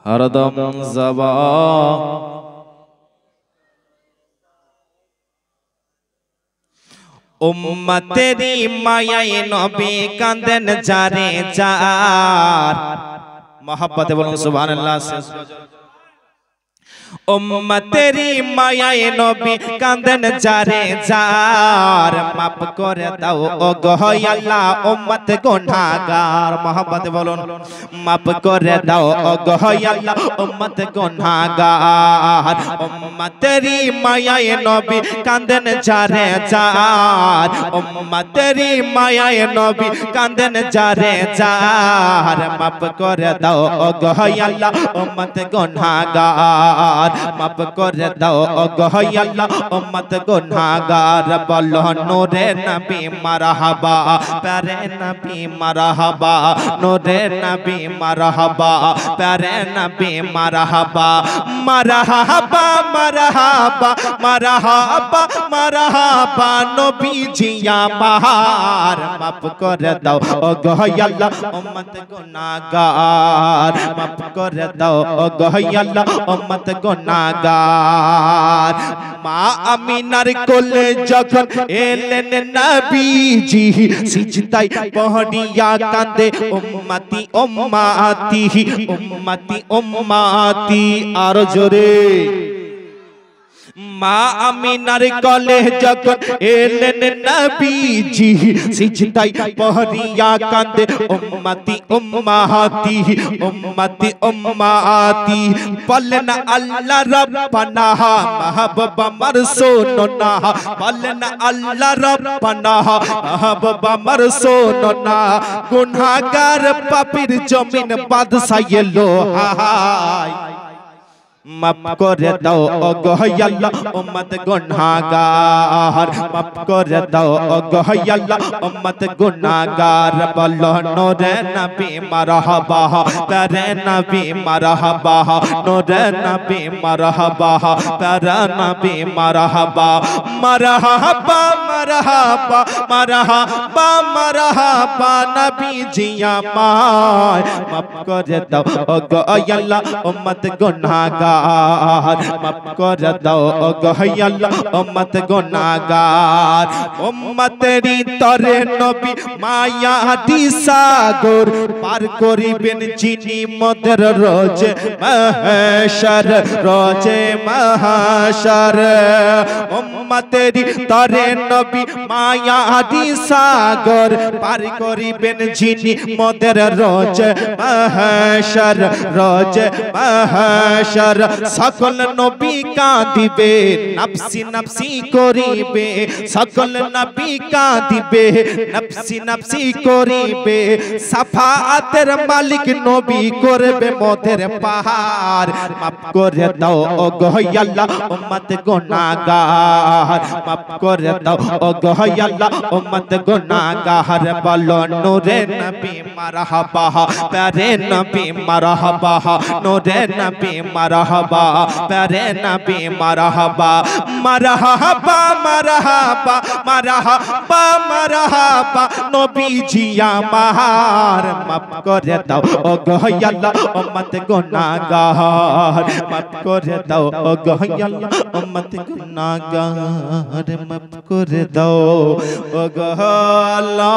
हरदम ज़बा उम्मतेरी मायाए नबी कांदन जारे जार मोहब्बत बोलूं सुभान अल्लाह से उम्मतेरी मायाए नबी कांदन जारे जार माफ करे दाओ ओ गो अल्लाह उम्मत गुनाहगार मोहब्बत बोलूं माफ करे दाओ ओ गो अल्लाह उम्मत गुनाहगार उम्मतेरी मायाए नबी कांदन जारे जार उम्मतेरी मायाए नबी कांदन जारे जार माफ करे दाओ ओ गो अल्लाह उम्मत गुनाहगार माफ करे दाओ ओ गो अल्लाह उम्मत गुनाहगार बोलो नूरे नबी मरहबा प्यारे नबी मरहबा नूरे नबी मरहबा प्यारे नबी मरहबा मरहबा मरहबा मरहबा मरहबा नबी जिया बहार माफ करे दाओ ओ गो अल्लाह उम्मत गुनाहगार माफ करे दाओ ओ गो अल्लाह उम्मत गुनाहगार मा आमिनार कोले जखन एलेन नबीजी सिजदाय पहड़िया कांदे उम्मती उम्मती उम्मती उम्मती आरो जोरे मा आमिनार कोले जखन एलेन नबीजी सिजदाय पहड़िया कांदे उम्मती उम्मती उम्मती उम्मती पलन अल्लाह रब्बना महबूबा मरसूलना पलन अल्लाह रब्बना महबूबा मरसूलना गुनाहगार पापीर जमीन बादशाह ये लो हाय माफ करे दाओ ओ गो अल्लाह उम्मत गुनाहगार माफ करे दाओ ओ गो अल्लाह उम्मत गुनाहगार बोलो नूरे नबी मरहबा प्यारे नबी मरहबा नूरे नबी मरहबा प्यारे नबी मरहबा मरहबा मरहबा मरहबा मरहबा नबी जिया माय माफ करे दाओ ओ गो अल्लाह उम्मत गुनाहगार माफ कर दो ओ गो अल्लाह उम्मत गुनाहगार उम्मतेरी तरे नबी माया दी सागर पार करिबेन जिनी मदर रोज महशर रोजे महशर उम्मतेरी तरे नबी माया दी सागर पार करिबेन जिनी मदर रोज महशर रोज महशर सकल नबी कांदिबे नफसी नफसी करिबे सकल नबी कांदिबे नफसी नफसी करिबे सफाअतेर मालिक नबी करबे मोদের पाहाड़ माफ करे दाओ ओ गो अल्लाह उम्मत गुनाहगार माफ करे दाओ ओ गो अल्लाह उम्मत गुनाहगार बोलो नूरे नबी मरहबा प्यारे नबी मरहबा नूरे नबी मरहबा प्यारे नबी मरहबा मरहबा मरहबा मरहबा मरहबा नबी जिया बहार माफ करे दाओ ओ गो अल्लाह उम्मत गुनाहगार माफ करे दाओ ओ गो अल्लाह उम्मत गुनाहगार माफ करे दाओ ओ गो अल्लाह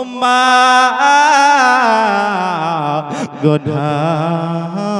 उम्मत गुनाहगार